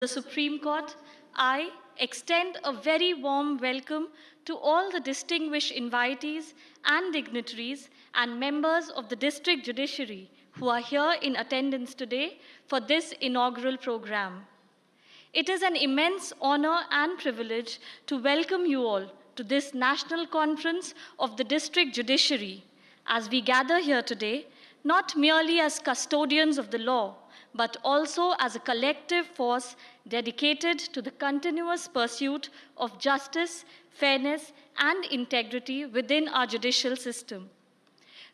the Supreme Court, I extend a very warm welcome to all the distinguished invitees and dignitaries and members of the District Judiciary who are here in attendance today for this inaugural program. It is an immense honor and privilege to welcome you all to this National Conference of the District Judiciary as we gather here today, not merely as custodians of the law, but also as a collective force dedicated to the continuous pursuit of justice, fairness, and integrity within our judicial system.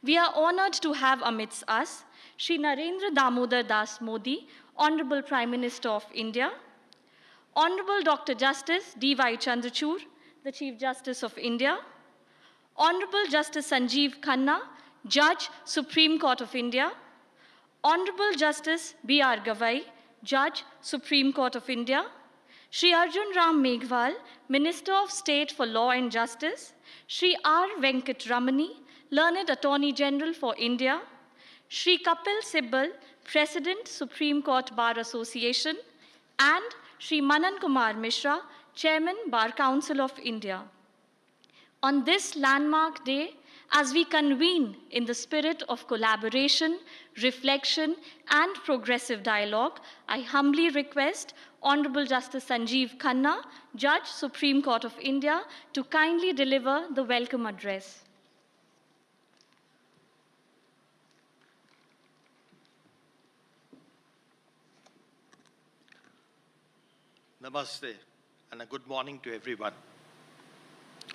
We are honored to have amidst us Shri Narendra Damodar Das Modi, Honorable Prime Minister of India, Honorable Dr. Justice D.Y. Chandrachud, the Chief Justice of India, Honorable Justice Sanjeev Khanna, Judge, Supreme Court of India, Honorable Justice B.R. Gavai, Judge, Supreme Court of India, Shri Arjun Ram Meghwal, Minister of State for Law and Justice, Shri R. Venkat Ramani, Learned Attorney General for India, Shri Kapil Sibal, President, Supreme Court Bar Association, and Shri Manan Kumar Mishra, Chairman, Bar Council of India. On this landmark day, as we convene in the spirit of collaboration, reflection, and progressive dialogue, I humbly request Honorable Justice Sanjeev Khanna, Judge, Supreme Court of India, to kindly deliver the welcome address. Namaste and a good morning to everyone.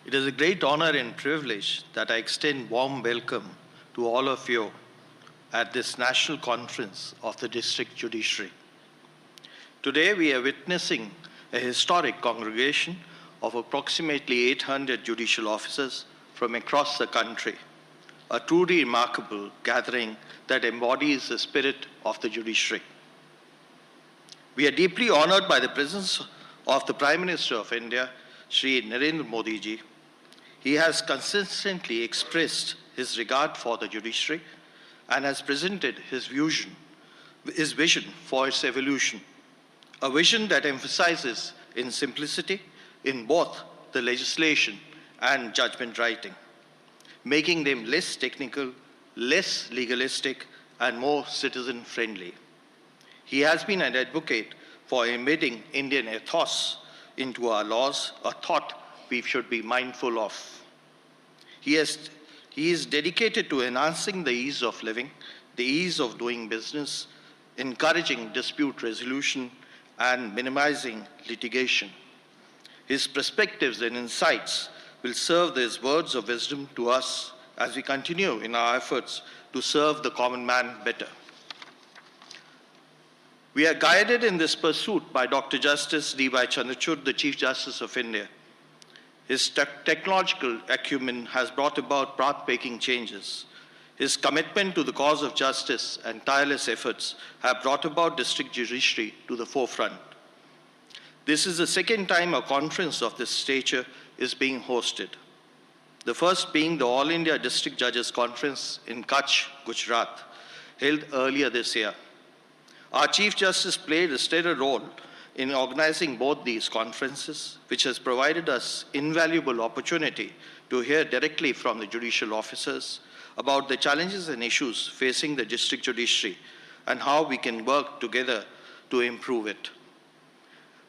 It is a great honor and privilege that I extend warm welcome to all of you at this National Conference of the District Judiciary. Today we are witnessing a historic congregation of approximately 800 judicial officers from across the country, a truly remarkable gathering that embodies the spirit of the judiciary. We are deeply honored by the presence of the Prime Minister of India, Shri Narendra Modi ji. He has consistently expressed his regard for the judiciary and has presented his vision for its evolution, a vision that emphasizes in simplicity in both the legislation and judgment writing, making them less technical, less legalistic, and more citizen-friendly. He has been an advocate for embedding Indian ethos into our laws, a thought we should be mindful of. He is dedicated to enhancing the ease of living, the ease of doing business, encouraging dispute resolution, and minimizing litigation. His perspectives and insights will serve as words of wisdom to us as we continue in our efforts to serve the common man better. We are guided in this pursuit by Dr. Justice D.Y. Chandrachud, the Chief Justice of India. His technological acumen has brought about path-breaking changes. His commitment to the cause of justice and tireless efforts have brought about district judiciary to the forefront. This is the second time a conference of this stature is being hosted. The first being the All India District Judges Conference in Kutch, Gujarat, held earlier this year. Our Chief Justice played a stellar role in organizing both these conferences, which has provided us invaluable opportunity to hear directly from the judicial officers about the challenges and issues facing the district judiciary and how we can work together to improve it.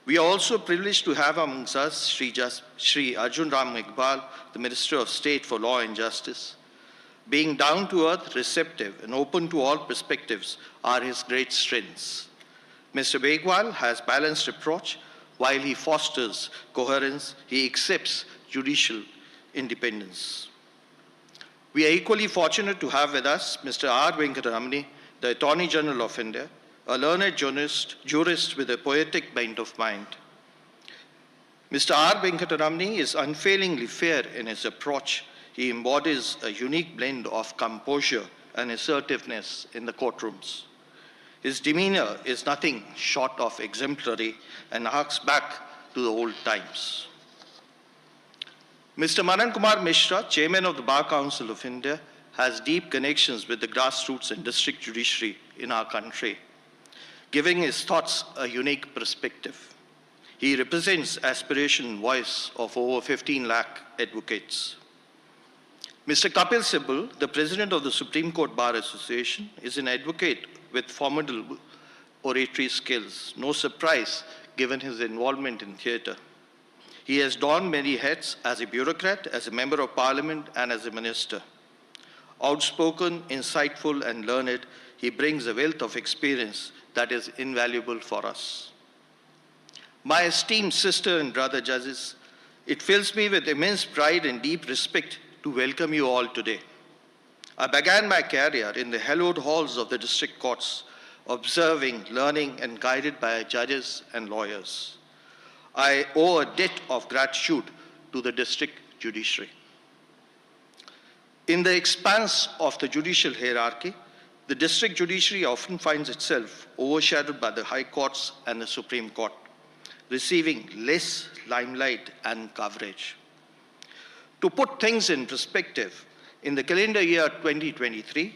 We are also privileged to have amongst us Shri Arjun Ram Meghwal, the Minister of State for Law and Justice. Being down-to-earth, receptive, and open to all perspectives are his great strengths. Mr. Meghwal has balanced approach. While he fosters coherence, he accepts judicial independence. We are equally fortunate to have with us Mr. R. Venkat Ramani, the Attorney General of India, a learned jurist with a poetic bent of mind. Mr. R. Venkat Ramani is unfailingly fair in his approach. He embodies a unique blend of composure and assertiveness in the courtrooms. His demeanor is nothing short of exemplary and harks back to the old times. Mr. Manan Kumar Mishra, Chairman of the Bar Council of India, has deep connections with the grassroots and district judiciary in our country. giving his thoughts a unique perspective. He represents aspiration and voice of over 15 lakh advocates. Mr. Kapil Sibal, the President of the Supreme Court Bar Association, is an advocate with formidable oratory skills. No surprise, given his involvement in theatre. He has donned many hats as a bureaucrat, as a member of parliament, and as a minister. Outspoken, insightful, and learned, he brings a wealth of experience that is invaluable for us. My esteemed sister and brother judges, it fills me with immense pride and deep respect to welcome you all today. I began my career in the hallowed halls of the district courts, observing, learning, and guided by judges and lawyers. I owe a debt of gratitude to the district judiciary. In the expanse of the judicial hierarchy, the district judiciary often finds itself overshadowed by the high courts and the Supreme Court, receiving less limelight and coverage. To put things in perspective, in the calendar year 2023,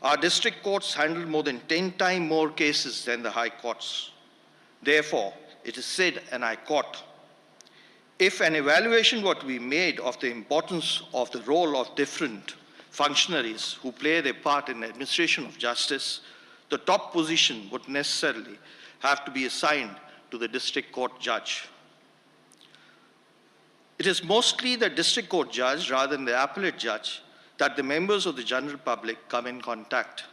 our district courts handled more than 10 times more cases than the high courts. Therefore, it is said, and I quote, if an evaluation were to be made of the importance of the role of different functionaries who play their part in the administration of justice, the top position would necessarily have to be assigned to the district court judge. It is mostly the district court judge rather than the appellate judge that the members of the general public come in contact,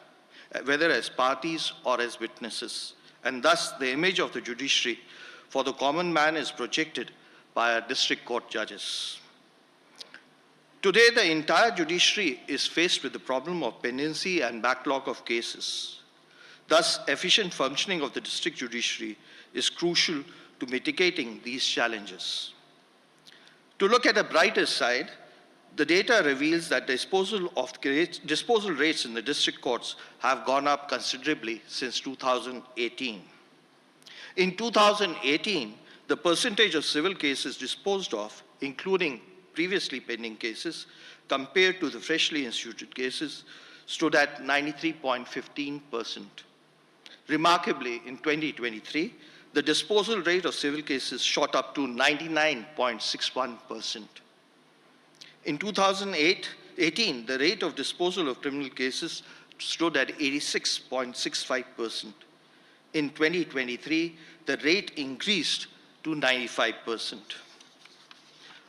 whether as parties or as witnesses. And thus the image of the judiciary for the common man is projected by our district court judges. Today, the entire judiciary is faced with the problem of pendency and backlog of cases. Thus, efficient functioning of the district judiciary is crucial to mitigating these challenges. To look at the brighter side, the data reveals that disposal rates in the district courts have gone up considerably since 2018. In 2018, the percentage of civil cases disposed of, including previously pending cases, compared to the freshly instituted cases, stood at 93.15%. Remarkably, in 2023, the disposal rate of civil cases shot up to 99.61%. In 2018, the rate of disposal of criminal cases stood at 86.65%. In 2023, the rate increased to 95%.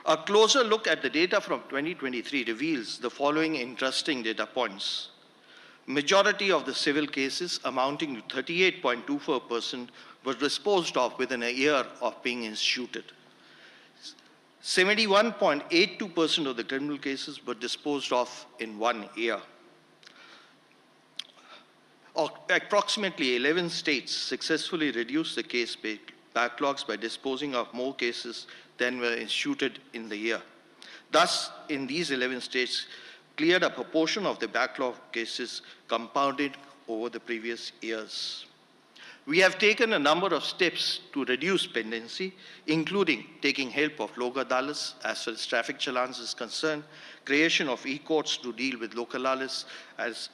A closer look at the data from 2023 reveals the following interesting data points. Majority of the civil cases, amounting to 38.24%, were disposed of within a year of being instituted. 71.82% of the criminal cases were disposed of in 1 year. Approximately 11 states successfully reduced the case backlogs by disposing of more cases than were instituted in the year. Thus, in these 11 states, cleared a proportion of the backlog cases compounded over the previous years. We have taken a number of steps to reduce pendency, including taking help of Lok Adalats as far as traffic challans is concerned, creation of e-courts to deal with Lok Adalats as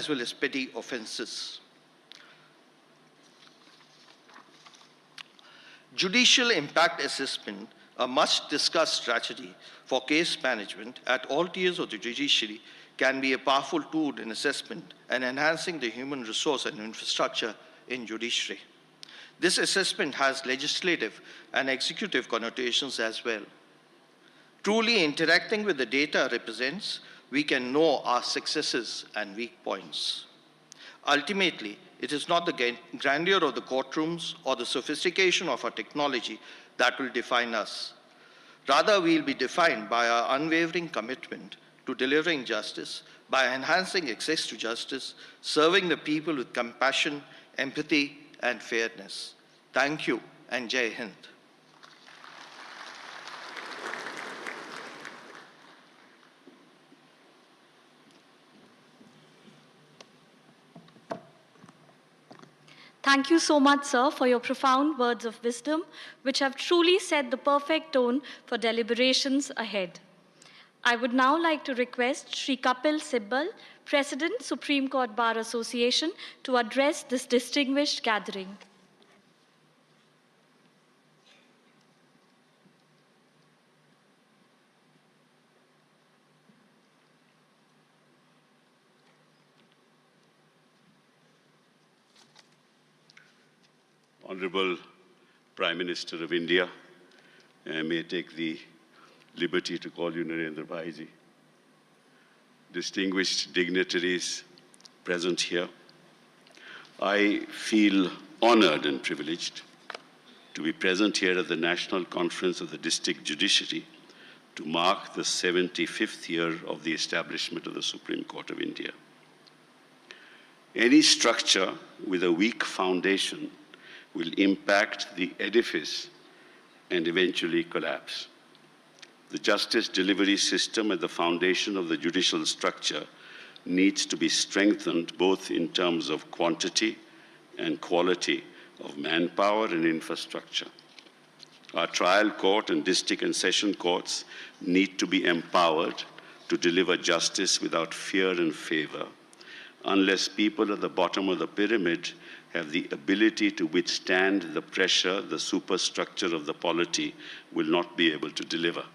well as petty offenses. Judicial impact assessment, a much-discussed strategy for case management at all tiers of the judiciary, can be a powerful tool in assessment and enhancing the human resource and infrastructure in judiciary. This assessment has legislative and executive connotations as well. Truly interacting with the data represents, we can know our successes and weak points. Ultimately, it is not the grandeur of the courtrooms or the sophistication of our technology that will define us. Rather, we will be defined by our unwavering commitment to delivering justice, by enhancing access to justice, serving the people with compassion, empathy, and fairness. Thank you, and Jai Hind. Thank you so much, sir, for your profound words of wisdom, which have truly set the perfect tone for deliberations ahead. I would now like to request Shri Kapil Sibal, President, Supreme Court Bar Association, to address this distinguished gathering. Honorable Prime Minister of India, I may take the liberty to call you Narendra Bhaiji. Distinguished dignitaries present here, I feel honored and privileged to be present here at the National Conference of the District Judiciary to mark the 75th year of the establishment of the Supreme Court of India. Any structure with a weak foundation will impact the edifice and eventually collapse. The justice delivery system at the foundation of the judicial structure needs to be strengthened both in terms of quantity and quality of manpower and infrastructure. Our trial court and district and session courts need to be empowered to deliver justice without fear and favor, unless people at the bottom of the pyramid have the ability to withstand the pressure the superstructure of the polity will not be able to deliver.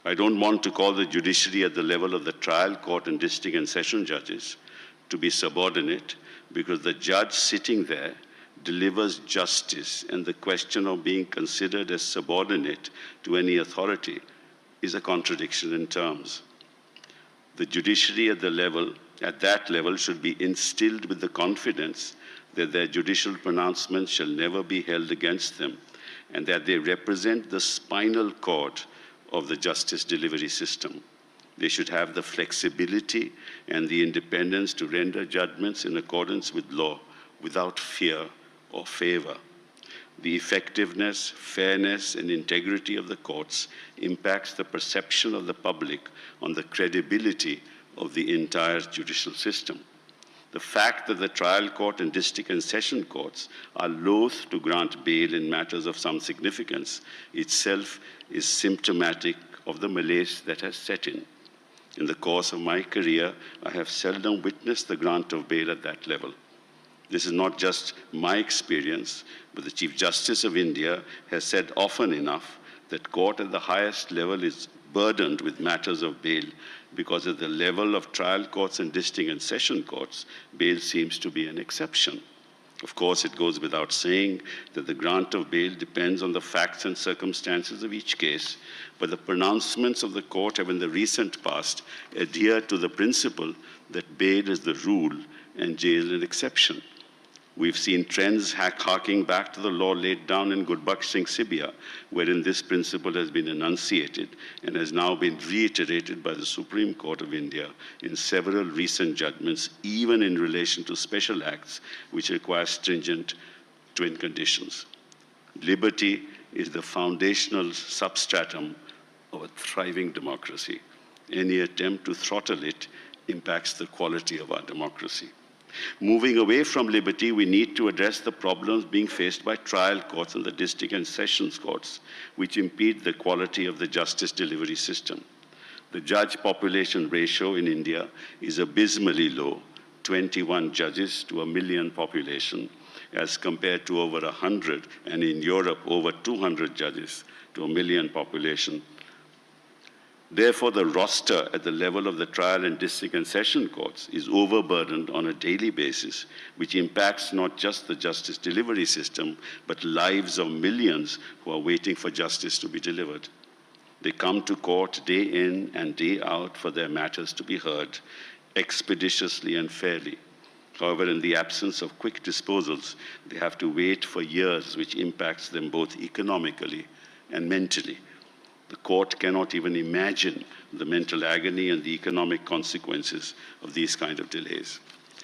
I don't want to call the judiciary at the level of the trial court and district and session judges to be subordinate, because the judge sitting there delivers justice, and the question of being considered as subordinate to any authority is a contradiction in terms. The judiciary at that level should be instilled with the confidence that their judicial pronouncements shall never be held against them, and that they represent the spinal cord of the justice delivery system. They should have the flexibility and the independence to render judgments in accordance with law without fear or favor. The effectiveness, fairness, and integrity of the courts impacts the perception of the public on the credibility of the entire judicial system. The fact that the trial court and district and session courts are loath to grant bail in matters of some significance itself is symptomatic of the malaise that has set in. In the course of my career, I have seldom witnessed the grant of bail at that level. This is not just my experience, but the Chief Justice of India has said often enough that court at the highest level is burdened with matters of bail, because at the level of trial courts and district and session courts, bail seems to be an exception. Of course, it goes without saying that the grant of bail depends on the facts and circumstances of each case, but the pronouncements of the court have in the recent past adhered to the principle that bail is the rule and jail an exception. We've seen trends harking back to the law laid down in Gurbaksh Singh Sibia, wherein this principle has been enunciated and has now been reiterated by the Supreme Court of India in several recent judgments, even in relation to special acts which require stringent twin conditions. Liberty is the foundational substratum of a thriving democracy. Any attempt to throttle it impacts the quality of our democracy. Moving away from liberty, we need to address the problems being faced by trial courts and the district and sessions courts, which impede the quality of the justice delivery system. The judge population ratio in India is abysmally low, 21 judges to a million population, as compared to over 100, and in Europe, over 200 judges to a million population. Therefore, the roster at the level of the trial and district and session courts is overburdened on a daily basis, which impacts not just the justice delivery system, but lives of millions who are waiting for justice to be delivered. They come to court day in and day out for their matters to be heard expeditiously and fairly. However, in the absence of quick disposals, they have to wait for years, which impacts them both economically and mentally. The court cannot even imagine the mental agony and the economic consequences of these kind of delays.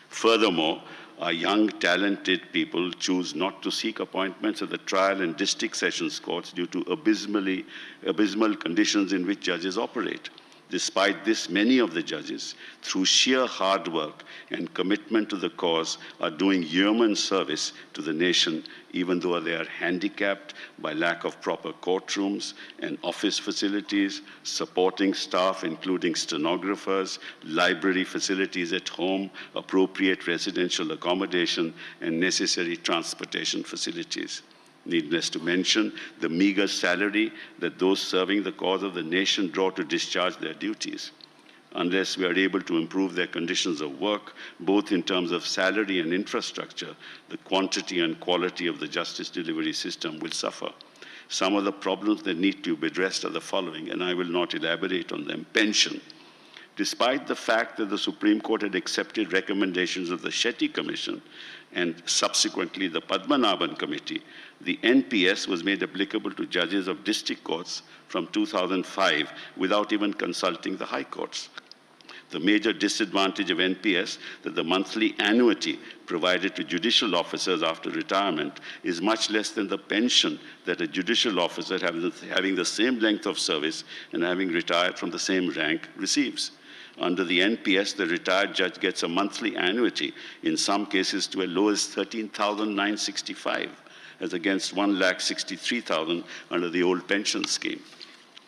Furthermore, our young, talented people choose not to seek appointments at the trial and district sessions courts due to abysmal conditions in which judges operate. Despite this, many of the judges, through sheer hard work and commitment to the cause, are doing yeoman service to the nation, even though they are handicapped by lack of proper courtrooms and office facilities, supporting staff, including stenographers, library facilities at home, appropriate residential accommodation, and necessary transportation facilities. Needless to mention the meager salary that those serving the cause of the nation draw to discharge their duties. Unless we are able to improve their conditions of work, both in terms of salary and infrastructure, the quantity and quality of the justice delivery system will suffer. Some of the problems that need to be addressed are the following, and I will not elaborate on them. Pension. Despite the fact that the Supreme Court had accepted recommendations of the Shetty Commission and subsequently the Padmanabhan Committee, the NPS was made applicable to judges of district courts from 2005 without even consulting the high courts. The major disadvantage of NPS that the monthly annuity provided to judicial officers after retirement is much less than the pension that a judicial officer having the same length of service and having retired from the same rank receives. Under the NPS, the retired judge gets a monthly annuity, in some cases to as low as $13,965, as against $1,63,000 under the old pension scheme.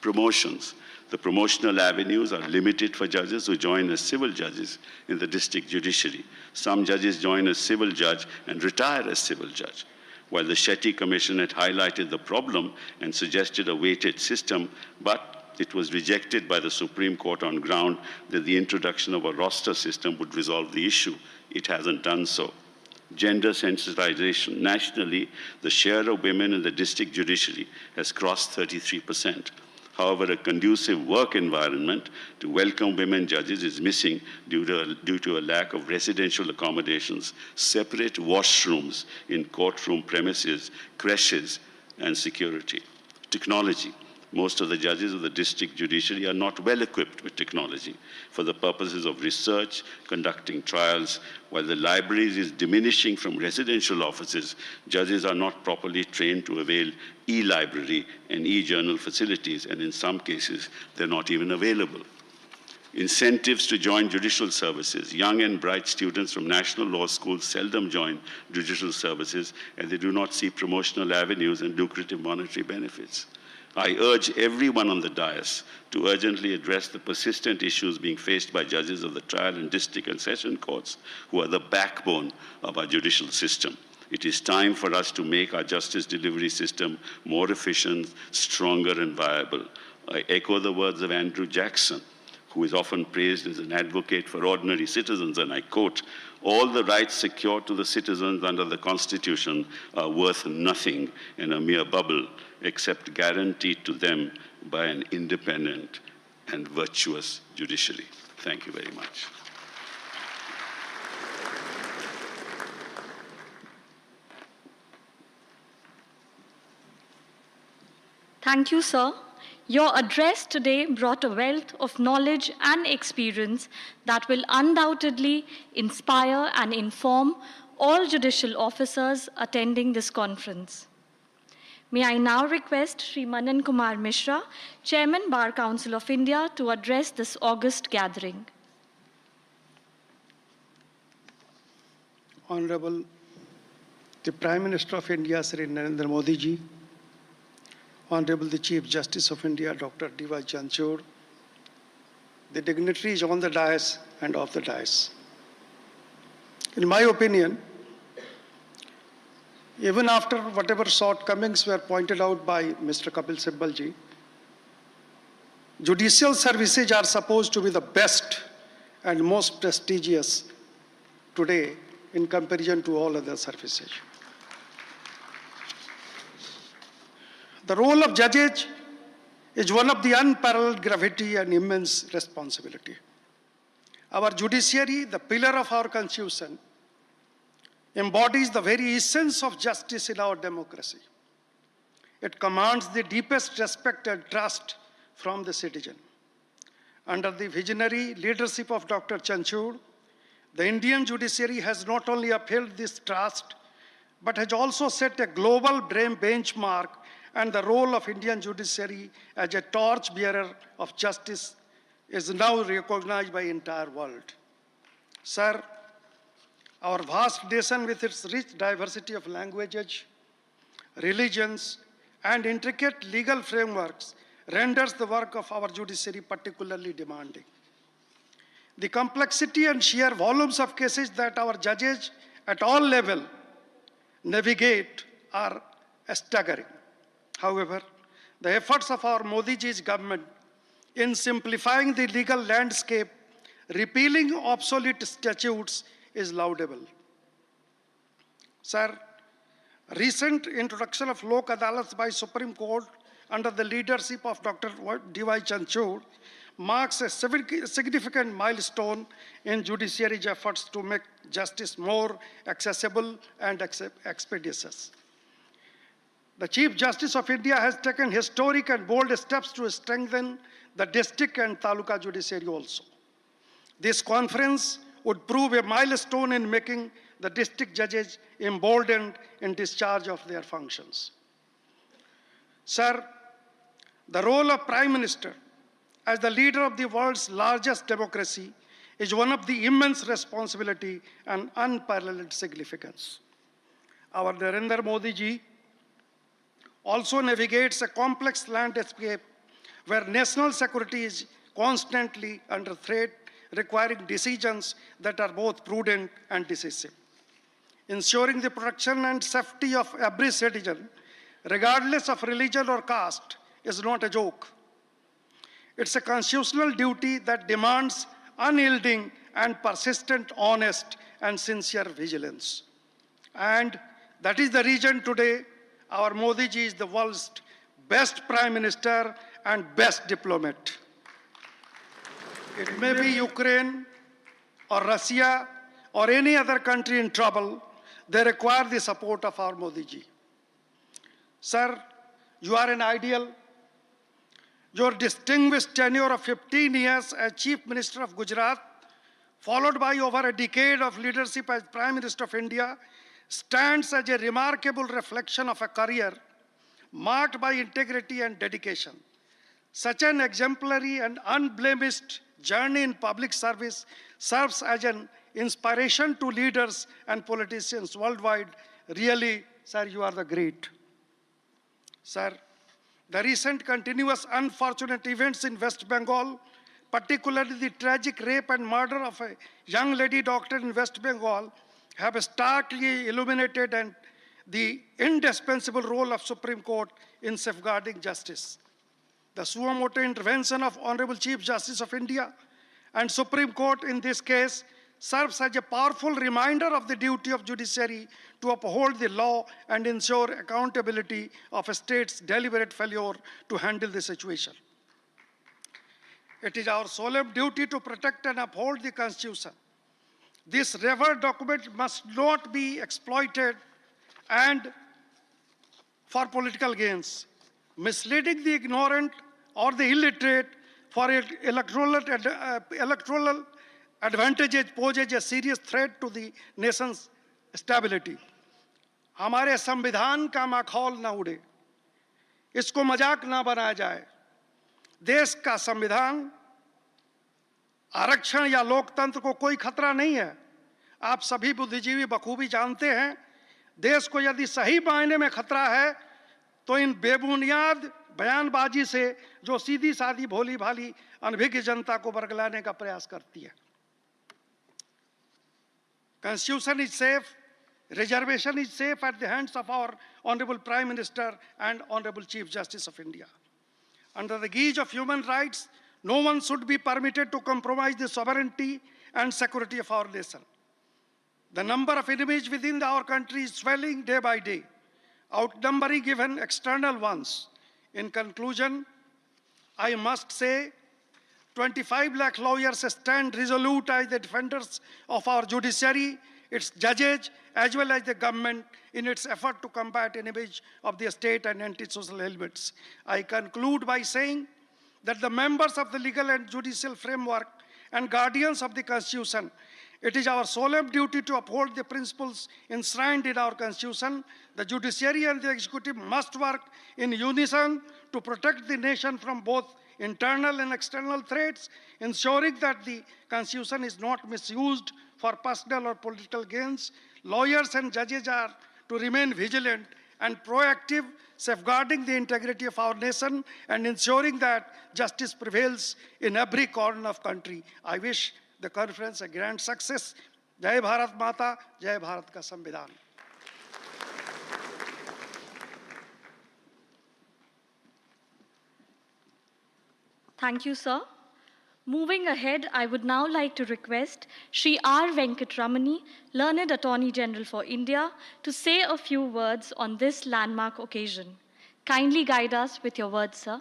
Promotions. The promotional avenues are limited for judges who join as civil judges in the district judiciary. Some judges join as civil judge and retire as civil judge. While the Shetty Commission had highlighted the problem and suggested a weighted system, but it was rejected by the Supreme Court on ground that the introduction of a roster system would resolve the issue. It hasn't done so. Gender sensitization. Nationally, the share of women in the district judiciary has crossed 33%. However, a conducive work environment to welcome women judges is missing due to a lack of residential accommodations, separate washrooms in courtroom premises, creches, and security. Technology. Most of the judges of the district judiciary are not well equipped with technology for the purposes of research, conducting trials. While the libraries is diminishing from residential offices, judges are not properly trained to avail e-library and e-journal facilities, and in some cases, they're not even available. Incentives to join judicial services. Young and bright students from national law schools seldom join judicial services, and they do not see promotional avenues and lucrative monetary benefits. I urge everyone on the dais to urgently address the persistent issues being faced by judges of the trial and district and session courts, who are the backbone of our judicial system. It is time for us to make our justice delivery system more efficient, stronger, and viable. I echo the words of Andrew Jackson, who is often praised as an advocate for ordinary citizens, and I quote, "All the rights secured to the citizens under the Constitution are worth nothing in a mere bubble, except guaranteed to them by an independent and virtuous judiciary." Thank you very much. Thank you, sir. Your address today brought a wealth of knowledge and experience that will undoubtedly inspire and inform all judicial officers attending this conference. May I now request Sri Manan Kumar Mishra, Chairman, Bar Council of India, to address this august gathering. Honorable the Prime Minister of India, Sri Narendra Modi ji, Honorable the Chief Justice of India, Dr. D.Y. Chandrachud, the dignitaries on the dais and off the dais. In my opinion, even after whatever shortcomings were pointed out by Mr. Kapil Sibal ji, judicial services are supposed to be the best and most prestigious today in comparison to all other services. The role of judges is one of the unparalleled gravity and immense responsibility. Our judiciary, the pillar of our constitution, embodies the very essence of justice in our democracy. It commands the deepest respect and trust from the citizen. Under the visionary leadership of Dr. Chandrachud, the Indian judiciary has not only upheld this trust, but has also set a global benchmark and the role of Indian judiciary as a torchbearer of justice is now recognized by the entire world. Sir, our vast nation with its rich diversity of languages, religions, and intricate legal frameworks renders the work of our judiciary particularly demanding. The complexity and sheer volumes of cases that our judges at all levels navigate are staggering. However, the efforts of our Modi ji's government in simplifying the legal landscape, repealing obsolete statutes is laudable. Sir, recent introduction of Lok Adalats by Supreme Court under the leadership of Dr. D.Y. Chanchud marks a significant milestone in judiciary's efforts to make justice more accessible and expeditious. The Chief Justice of India has taken historic and bold steps to strengthen the district and taluka judiciary also. This conference would prove a milestone in making the district judges emboldened in discharge of their functions. Sir, the role of Prime Minister as the leader of the world's largest democracy is one of the immense responsibility and unparalleled significance. Our Narendra Modi ji also navigates a complex landscape where national security is constantly under threat, requiring decisions that are both prudent and decisive. Ensuring the protection and safety of every citizen, regardless of religion or caste, is not a joke. It's a constitutional duty that demands unyielding and persistent, honest and sincere vigilance. And that is the reason today our Modi ji is the world's best Prime Minister and best diplomat. It may be Ukraine or Russia or any other country in trouble, they require the support of our Modi ji. Sir, you are an ideal. Your distinguished tenure of 15 years as Chief Minister of Gujarat, followed by over a decade of leadership as Prime Minister of India, stands as a remarkable reflection of a career marked by integrity and dedication. Such an exemplary and unblemished journey in public service serves as an inspiration to leaders and politicians worldwide. Really, sir, you are the great. Sir, the recent continuous unfortunate events in West Bengal, particularly the tragic rape and murder of a young lady doctor in West Bengal, have starkly illuminated the indispensable role of Supreme Court in safeguarding justice. The suo motu intervention of Honorable Chief Justice of India and Supreme Court in this case serves as a powerful reminder of the duty of judiciary to uphold the law and ensure accountability of a state's deliberate failure to handle the situation. It is our solemn duty to protect and uphold the Constitution. This revered document must not be exploited and for political gains, misleading the ignorant or the illiterate for electoral advantages poses a serious threat to the nation's stability. हमारे संविधान का माखौल न उड़े, इसको मजाक न बनाया जाए। देश का संविधान, आरक्षण या लोकतंत्र को कोई खतरा नहीं है। आप सभी बुद्धिजीवी बखूबी जानते हैं, देश को यदि सही मायने में खतरा है तो इन बेबुनियाद बयानबाजी से जो सीधी सादी भोली भाली अनभिज्ञ जनता को बरगलाने का प्रयास करती है। Constitution is safe, reservation is safe at the hands of our Honorable Prime Minister and Honorable Chief Justice of India. Under the guise of human rights, no one should be permitted to compromise the sovereignty and security of our nation. The number of enemies within our country is swelling day by day, outnumbering even external ones. In conclusion, I must say 25 lakh lawyers stand resolute as the defenders of our judiciary, its judges, as well as the government in its effort to combat enemies of the state and anti-social elements. I conclude by saying that the members of the legal and judicial framework and guardians of the Constitution It is our solemn duty to uphold the principles enshrined in our Constitution. The judiciary and the executive must work in unison to protect the nation from both internal and external threats, ensuring that the Constitution is not misused for personal or political gains. Lawyers and judges are to remain vigilant and proactive, safeguarding the integrity of our nation and ensuring that justice prevails in every corner of country. I wish the conference a grand success. Jai Bharat Mata, Jai Bharat ka Samvidhan. Thank you, sir. Moving ahead, I would now like to request Shri R. Venkatramani, Learned Attorney General for India, to say a few words on this landmark occasion. Kindly guide us with your words, sir.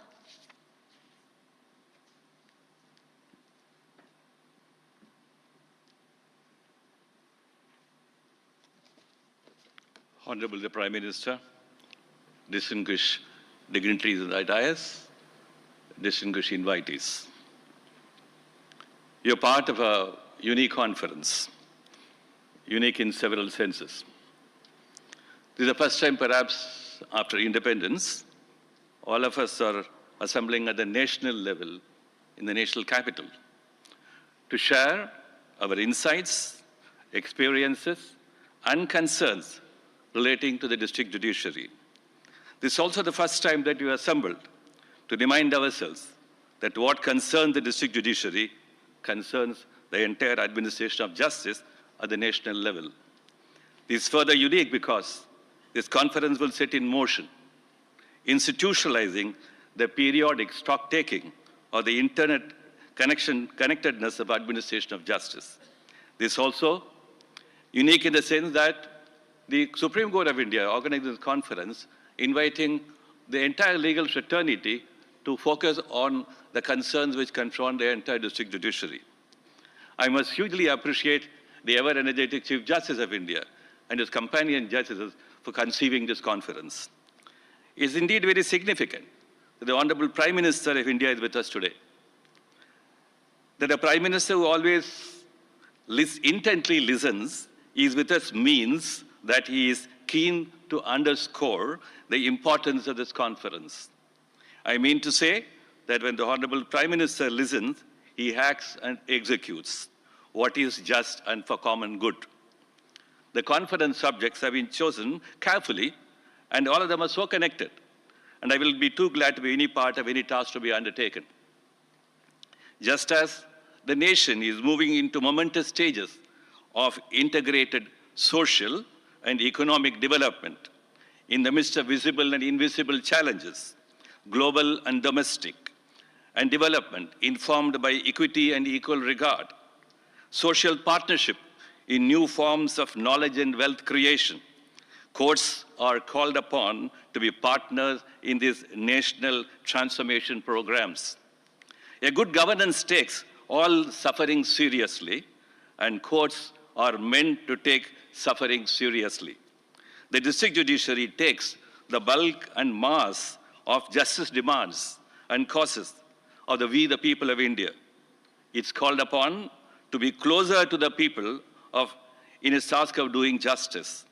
Honorable the Prime Minister, distinguished dignitaries of the dais, distinguished invitees. You're part of a unique conference, unique in several senses. This is the first time, perhaps, after independence, all of us are assembling at the national level in the national capital to share our insights, experiences, and concerns relating to the district judiciary. This is also the first time that we assembled to remind ourselves that what concerns the district judiciary concerns the entire administration of justice at the national level. This is further unique because this conference will set in motion, institutionalizing the periodic stock-taking or the internet connectedness of administration of justice. This is also unique in the sense that the Supreme Court of India organized this conference, inviting the entire legal fraternity to focus on the concerns which confront the entire district judiciary. I must hugely appreciate the ever-energetic Chief Justice of India and his companion justices for conceiving this conference. It is indeed very significant that the Honorable Prime Minister of India is with us today. That a Prime Minister who always intently listens is with us means that he is keen to underscore the importance of this conference. I mean to say that when the Honorable Prime Minister listens, he acts and executes what is just and for common good. The conference subjects have been chosen carefully, and all of them are so connected, and I will be too glad to be any part of any task to be undertaken. Just as the nation is moving into momentous stages of integrated social and economic development in the midst of visible and invisible challenges, global and domestic, and development informed by equity and equal regard, social partnership in new forms of knowledge and wealth creation, courts are called upon to be partners in these national transformation programs. A good governance takes all suffering seriously, and courts are meant to take suffering seriously. The district judiciary takes the bulk and mass of justice demands and causes of we the people of India. It's called upon to be closer to the people in its task of doing justice.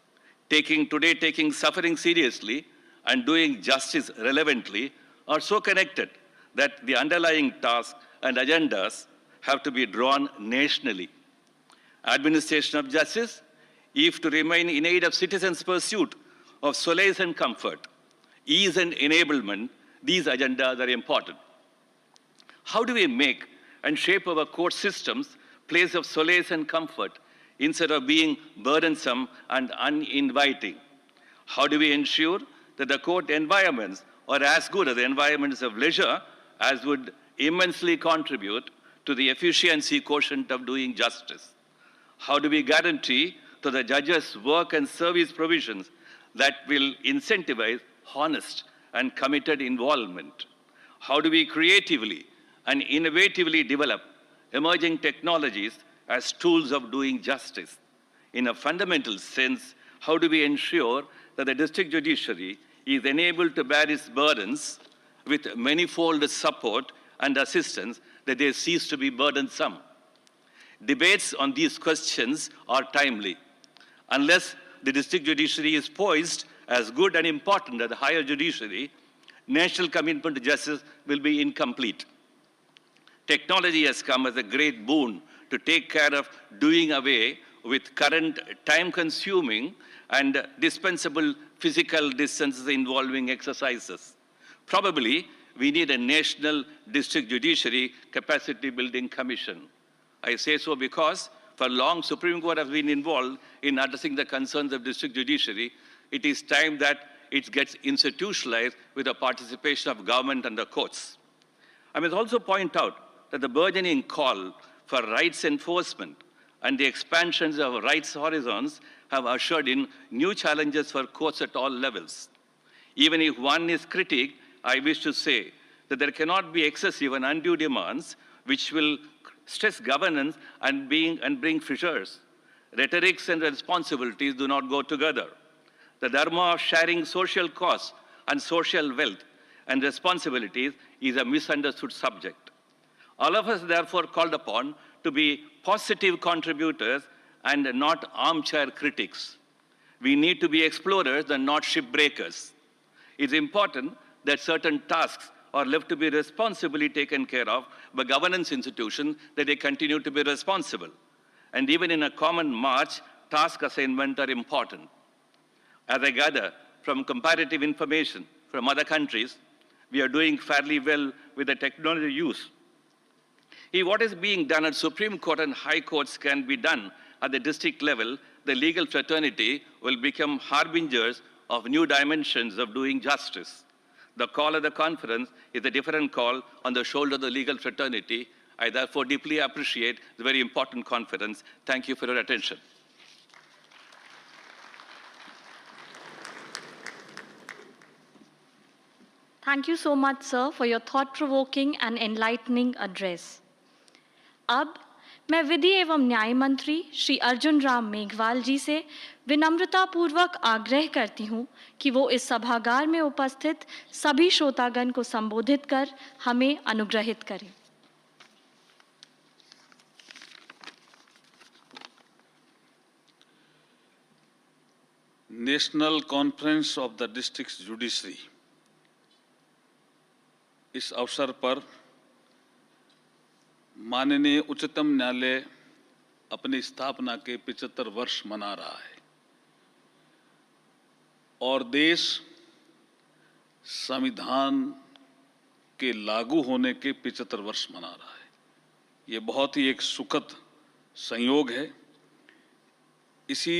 Taking suffering seriously and doing justice relevantly are so connected that the underlying tasks and agendas have to be drawn nationally. Administration of justice, if to remain in aid of citizens' pursuit of solace and comfort, ease and enablement, these agendas are important. How do we make and shape our court systems place of solace and comfort instead of being burdensome and uninviting? How do we ensure that the court environments are as good as the environments of leisure as would immensely contribute to the efficiency quotient of doing justice? How do we guarantee to the judges' work and service provisions that will incentivize honest and committed involvement? How do we creatively and innovatively develop emerging technologies as tools of doing justice? In a fundamental sense, how do we ensure that the district judiciary is enabled to bear its burdens with manifold support and assistance that they cease to be burdensome? Debates on these questions are timely. Unless the district judiciary is poised as good and important as the higher judiciary, national commitment to justice will be incomplete. Technology has come as a great boon to take care of doing away with current time-consuming and dispensable physical distances involving exercises. Probably, we need a national district judiciary capacity building commission. I say so because for long, Supreme Court has been involved in addressing the concerns of district judiciary. It is time that it gets institutionalized with the participation of government and the courts. I must also point out that the burgeoning call for rights enforcement and the expansions of rights horizons have ushered in new challenges for courts at all levels. Even if one is critic, I wish to say that there cannot be excessive and undue demands which will stress governance and bring fissures. Rhetorics and responsibilities do not go together. The dharma of sharing social costs and social wealth and responsibilities is a misunderstood subject. All of us therefore called upon to be positive contributors and not armchair critics. We need to be explorers and not shipbreakers. It's important that certain tasks are left to be responsibly taken care of by governance institutions, that they continue to be responsible. And even in a common march, task assignment are important. As I gather from comparative information from other countries, we are doing fairly well with the technology use. If what is being done at Supreme Court and High Courts can be done at the district level, the legal fraternity will become harbingers of new dimensions of doing justice. The call of the conference is a different call on the shoulder of the legal fraternity. I therefore deeply appreciate the very important conference. Thank you for your attention. Thank you so much, sir, for your thought-provoking and enlightening address. अब मैं विधि एवं न्याय मंत्री श्री अर्जुन राम मेघवाल जी से विनम्रतापूर्वक आग्रह करती हूं कि वो इस सभागार में उपस्थित सभी श्रोतागण को संबोधित कर हमें अनुग्रहित करें। National conference of the district judiciary, इस अवसर पर माननीय उच्चतम न्यायालय अपनी स्थापना के 75 वर्ष मना रहा है और देश संविधान के लागू होने के 75 वर्ष मना रहा है। ये बहुत ही एक सुखद संयोग है। इसी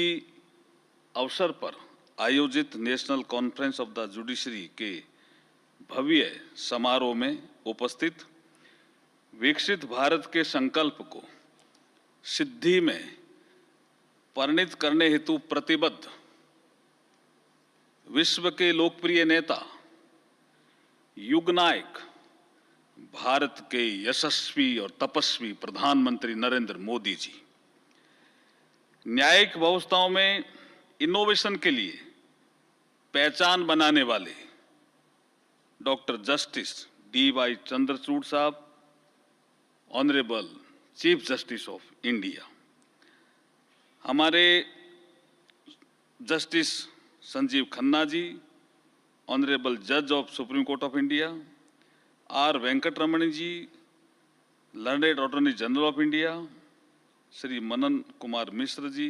अवसर पर आयोजित national conference of the judiciary के भव्य समारोह में उपस्थित विकसित भारत के संकल्प को सिद्धि में परिणत करने हेतु प्रतिबद्ध विश्व के लोकप्रिय नेता, युग नायक, भारत के यशस्वी और तपस्वी प्रधानमंत्री नरेंद्र मोदी जी, न्यायिक व्यवस्थाओं में इनोवेशन के लिए पहचान बनाने वाले डॉक्टर जस्टिस D.Y. चंद्रचूड़ साहब, honourable chief justice of India, हमारे जस्टिस संजीव खन्ना जी, ऑनरेबल जज of supreme court of India, R Venkataraman ji, learned attorney general of India, Shri Manan Kumar Mishra ji,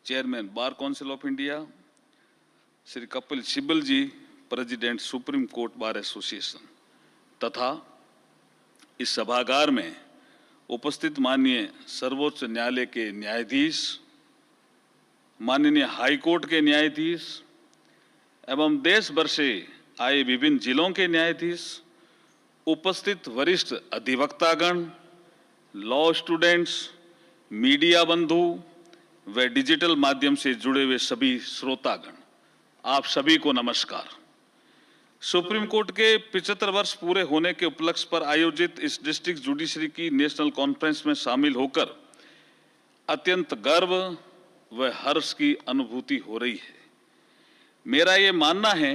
chairman bar council of India, Shri Kapil Sibal ji, president supreme court bar association, तथा इस सभागार में उपस्थित माननीय सर्वोच्च न्यायालय के न्यायाधीश, माननीय हाई कोर्ट के न्यायाधीश एवं देश भर से आए विभिन्न जिलों के न्यायाधीश, उपस्थित वरिष्ठ अधिवक्तागण, लॉ स्टूडेंट्स, मीडिया बंधु व डिजिटल माध्यम से जुड़े हुए सभी श्रोतागण, आप सभी को नमस्कार। सुप्रीम कोर्ट के 75 वर्ष पूरे होने के उपलक्ष्य पर आयोजित इस डिस्ट्रिक्ट जुडिशरी की नेशनल कॉन्फ्रेंस में शामिल होकर अत्यंत गर्व व हर्ष की अनुभूति हो रही है। मेरा ये मानना है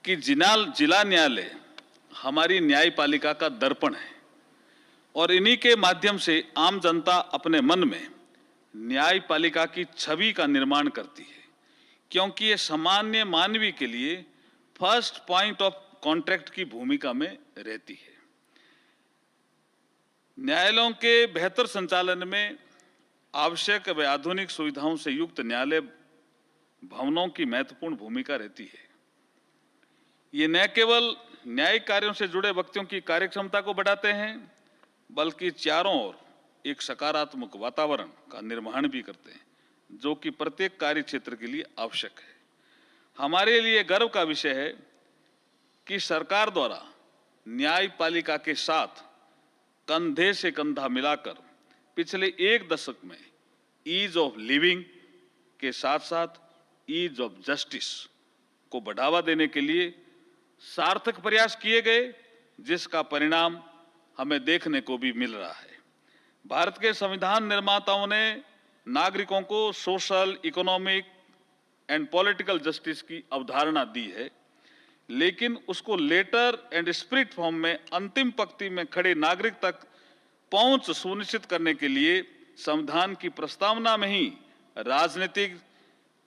कि जिला न्यायालय हमारी न्यायपालिका का दर्पण है और इन्हीं के माध्यम से आम जनता अपने मन में न्यायपालिका की छवि का निर्माण करती है, क्योंकि ये सामान्य मानवीय के लिए फर्स्ट पॉइंट ऑफ कॉन्टैक्ट की भूमिका में रहती है। न्यायालयों के बेहतर संचालन में आवश्यक व आधुनिक सुविधाओं से युक्त न्यायालय भवनों की महत्वपूर्ण भूमिका रहती है। ये न केवल न्यायिक कार्यों से जुड़े व्यक्तियों की कार्यक्षमता को बढ़ाते हैं, बल्कि चारों ओर एक सकारात्मक वातावरण का निर्माण भी करते हैं, जो कि प्रत्येक कार्य क्षेत्र के लिए आवश्यक है। हमारे लिए गर्व का विषय है कि सरकार द्वारा न्यायपालिका के साथ कंधे से कंधा मिलाकर पिछले एक दशक में ईज ऑफ लिविंग के साथ साथ ईज ऑफ जस्टिस को बढ़ावा देने के लिए सार्थक प्रयास किए गए, जिसका परिणाम हमें देखने को भी मिल रहा है। भारत के संविधान निर्माताओं ने नागरिकों को social, economic and political justice की अवधारणा दी है, लेकिन उसको लेटर एंड स्पिरिट फॉर्म में अंतिम पंक्ति में खड़े नागरिक तक पहुंच सुनिश्चित करने के लिए संविधान की प्रस्तावना में ही राजनीतिक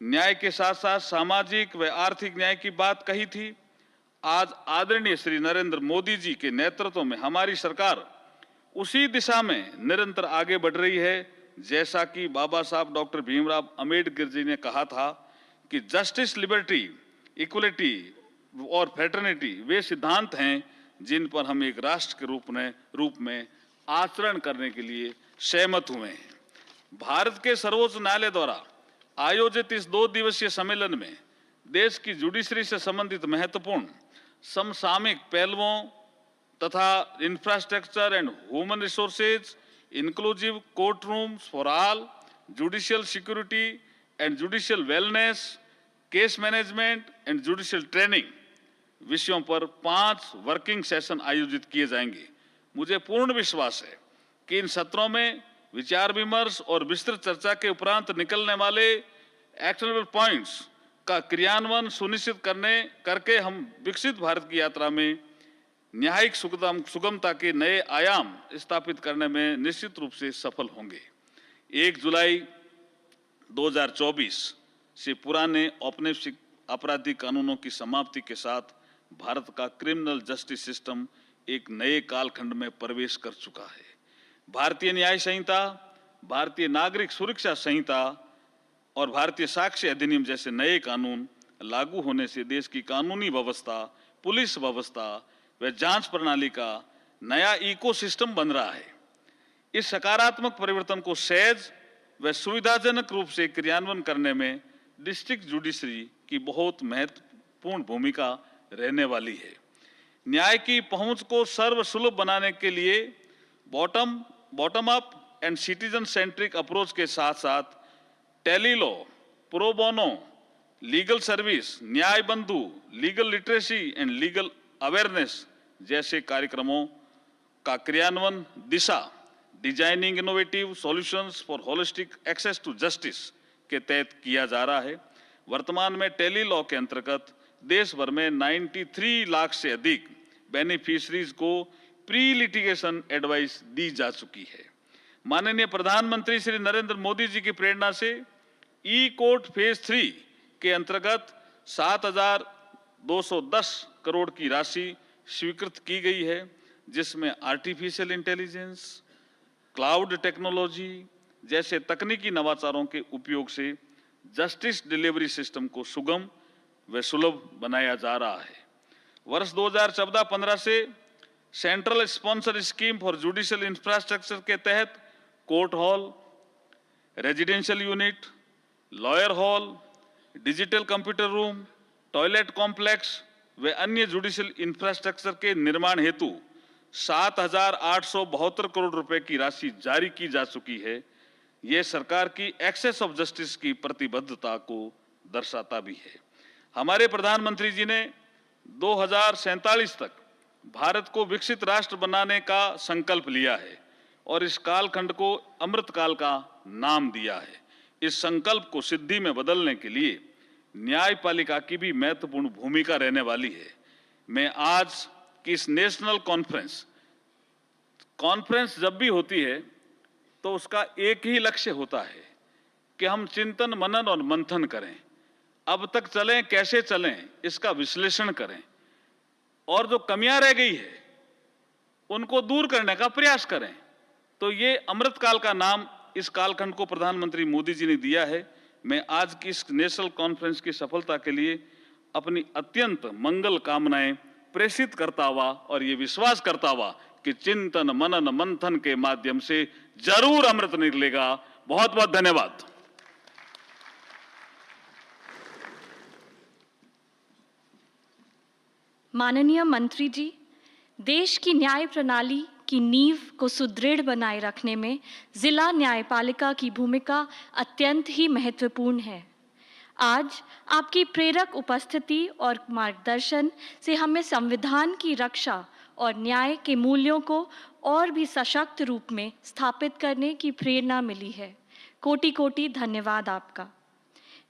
न्याय के साथ साथ सामाजिक व आर्थिक न्याय की बात कही थी। आज आदरणीय श्री नरेंद्र मोदी जी के नेतृत्व में हमारी सरकार उसी दिशा में निरंतर आगे बढ़ रही है। जैसा कि बाबा साहब डॉक्टर भीमराव अंबेडकर जी ने कहा था कि जस्टिस, लिबर्टी, इक्वलिटी और फ्रेटर्निटी वे सिद्धांत हैं जिन पर हम एक राष्ट्र के रूप में आचरण करने के लिए सहमत हुए हैं। भारत के सर्वोच्च न्यायालय द्वारा आयोजित इस 2 दिवसीय सम्मेलन में देश की जुडिशरी से संबंधित महत्वपूर्ण समसामयिक पहलुओं तथा infrastructure and human resources, inclusive court rooms for all, judicial security and judicial wellness, case management and judicial training विषयों पर 5 वर्किंग सेशन आयोजित किए जाएंगे। मुझे पूर्ण विश्वास है कि इन सत्रों में विचार विमर्श और विस्तृत चर्चा के उपरांत निकलने वाले एक्शनेबल पॉइंट्स का क्रियान्वयन सुनिश्चित करके हम विकसित भारत की यात्रा में न्यायिक सुगमता के नए आयाम स्थापित करने में निश्चित रूप से सफल होंगे। 1 जुलाई 2024 से पुराने औपनिवेशिक आपराधिक कानूनों की समाप्ति के साथ भारत का क्रिमिनल जस्टिस सिस्टम एक नए कालखंड में प्रवेश कर चुका है। भारतीय न्याय संहिता, भारतीय नागरिक सुरक्षा संहिता और भारतीय साक्ष्य अधिनियम जैसे नए कानून लागू होने से देश की कानूनी व्यवस्था, पुलिस व्यवस्था व जांच प्रणाली का नया इकोसिस्टम बन रहा है। इस सकारात्मक परिवर्तन को सहज व सुविधाजनक रूप से क्रियान्वयन करने में डिस्ट्रिक्ट जुडिशरी की बहुत महत्वपूर्ण भूमिका रहने वाली है। न्याय की पहुंच को सर्वसुलभ बनाने के लिए bottom up and citizen centric approach के साथ साथ tele law, pro bono, legal service, Nyaya Bandhu, legal literacy and legal awareness जैसे कार्यक्रमों का क्रियान्वयन Disha designing innovative solutions for holistic access to justice के तहत किया जा रहा है। वर्तमान में टेलीलॉ के अंतर्गत देश भर में 93 लाख से अधिक बेनिफिशरीज को प्री लिटिगेशन एडवाइस दी जा चुकी है। माननीय प्रधानमंत्री श्री नरेंद्र मोदी जी की प्रेरणा से ई कोर्ट फेज 3 के अंतर्गत 7,210 करोड़ की राशि स्वीकृत की गई है, जिसमें आर्टिफिशियल इंटेलिजेंस, क्लाउड टेक्नोलॉजी जैसे तकनीकी नवाचारों के उपयोग से जस्टिस डिलीवरी सिस्टम को सुगम व सुलभ बनाया जा रहा है। वर्ष 2014-15 से central sponsor scheme for judicial infrastructure के तहत court hall, residential unit, lawyer hall, digital computer room, toilet complex व अन्य जुडिशियल इंफ्रास्ट्रक्चर के निर्माण हेतु 7,872 करोड़ रुपए की राशि जारी की जा चुकी है। यह सरकार की एक्सेस ऑफ जस्टिस की प्रतिबद्धता को दर्शाता भी है। हमारे प्रधानमंत्री जी ने 2047 तक भारत को विकसित राष्ट्र बनाने का संकल्प लिया है और इस कालखंड को अमृत काल का नाम दिया है। इस संकल्प को सिद्धि में बदलने के लिए न्यायपालिका की भी महत्वपूर्ण भूमिका रहने वाली है। मैं आज की इस नेशनल कॉन्फ्रेंस कॉन्फ्रेंस जब भी होती है तो उसका एक ही लक्ष्य होता है कि हम चिंतन मनन और मंथन करें, अब तक चलें कैसे चलें इसका विश्लेषण करें और जो कमियां रह गई है उनको दूर करने का प्रयास करें। तो ये अमृतकाल का नाम इस कालखंड को प्रधानमंत्री मोदी जी ने दिया है। मैं आज की इस नेशनल कॉन्फ्रेंस की सफलता के लिए अपनी अत्यंत मंगल कामनाएं प्रेषित करता हुआ और ये विश्वास करता हुआ कि चिंतन मनन मंथन के माध्यम से जरूर अमृत निकलेगा। बहुत बहुत धन्यवाद। माननीय मंत्री जी, देश की न्याय प्रणाली की नींव को सुदृढ़ बनाए रखने में जिला न्यायपालिका की भूमिका अत्यंत ही महत्वपूर्ण है। आज आपकी प्रेरक उपस्थिति और मार्गदर्शन से हमें संविधान की रक्षा और न्याय के मूल्यों को और भी सशक्त रूप में स्थापित करने की प्रेरणा मिली है। कोटि कोटि धन्यवाद आपका।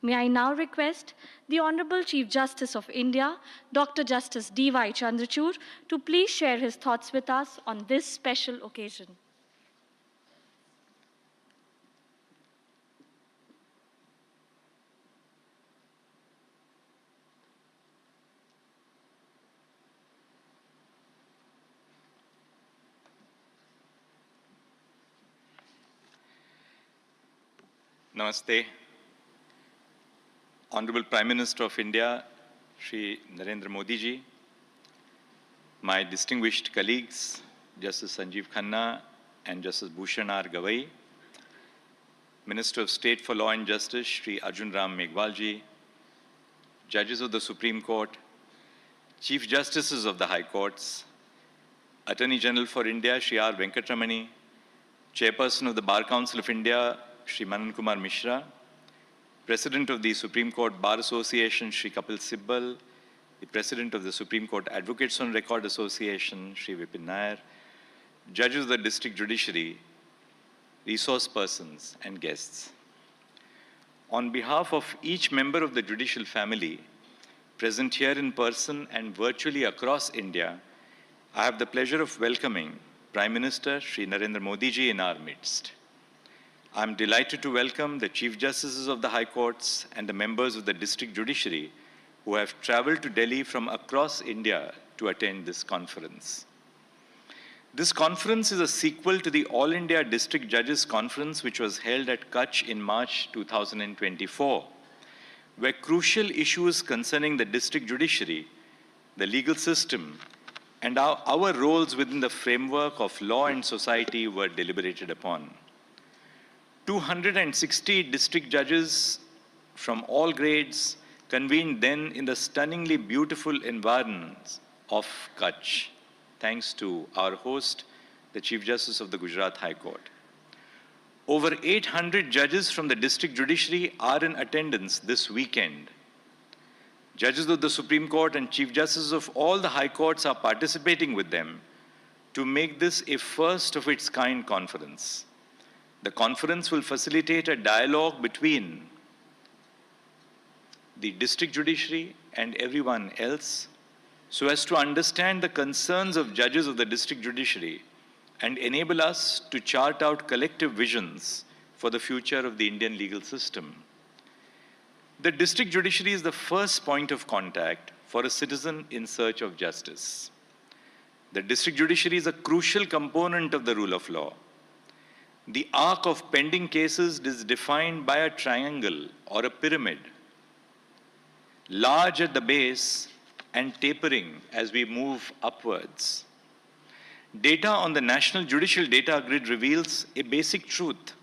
May I now request the Honorable Chief Justice of India, Dr. Justice D.Y. Chandrachud, to please share his thoughts with us on this special occasion. Namaste. Honorable Prime Minister of India, Shri Narendra Modi ji, my distinguished colleagues, Justice Sanjeev Khanna and Justice Bhushan R. Gavai, Minister of State for Law and Justice, Shri Arjun Ram Meghwal ji, Judges of the Supreme Court, Chief Justices of the High Courts, Attorney General for India, Shri R. Venkatramani, Chairperson of the Bar Council of India, Shri Manan Kumar Mishra, President of the Supreme Court Bar Association, Shri Kapil Sibbal, the President of the Supreme Court Advocates on Record Association, Shri Vipin Nair, Judges of the District Judiciary, resource persons and guests. On behalf of each member of the judicial family, present here in person and virtually across India, I have the pleasure of welcoming Prime Minister Shri Narendra Modi ji in our midst. I am delighted to welcome the Chief Justices of the High Courts and the members of the District Judiciary who have traveled to Delhi from across India to attend this conference. This conference is a sequel to the All India District Judges Conference, which was held at Kutch in March 2024, where crucial issues concerning the district judiciary, the legal system, and our roles within the framework of law and society were deliberated upon. 260 district judges from all grades convened then in the stunningly beautiful environs of Kutch, thanks to our host, the Chief Justice of the Gujarat High Court. Over 800 judges from the district judiciary are in attendance this weekend. Judges of the Supreme Court and Chief Justices of all the High Courts are participating with them to make this a first of its kind conference. The conference will facilitate a dialogue between the district judiciary and everyone else so as to understand the concerns of judges of the district judiciary and enable us to chart out collective visions for the future of the Indian legal system. The district judiciary is the first point of contact for a citizen in search of justice. The district judiciary is a crucial component of the rule of law. The arc of pending cases is defined by a triangle or a pyramid, large at the base and tapering as we move upwards. Data on the National Judicial Data Grid reveals a basic truth.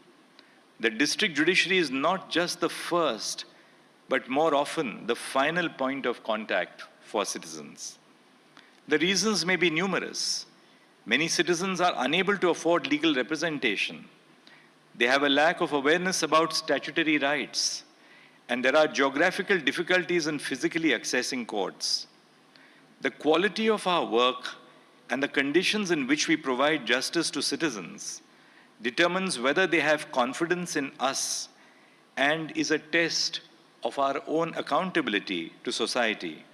The district judiciary is not just the first, but more often the final point of contact for citizens. The reasons may be numerous. Many citizens are unable to afford legal representation. They have a lack of awareness about statutory rights, and there are geographical difficulties in physically accessing courts. The quality of our work and the conditions in which we provide justice to citizens determines whether they have confidence in us and is a test of our own accountability to society.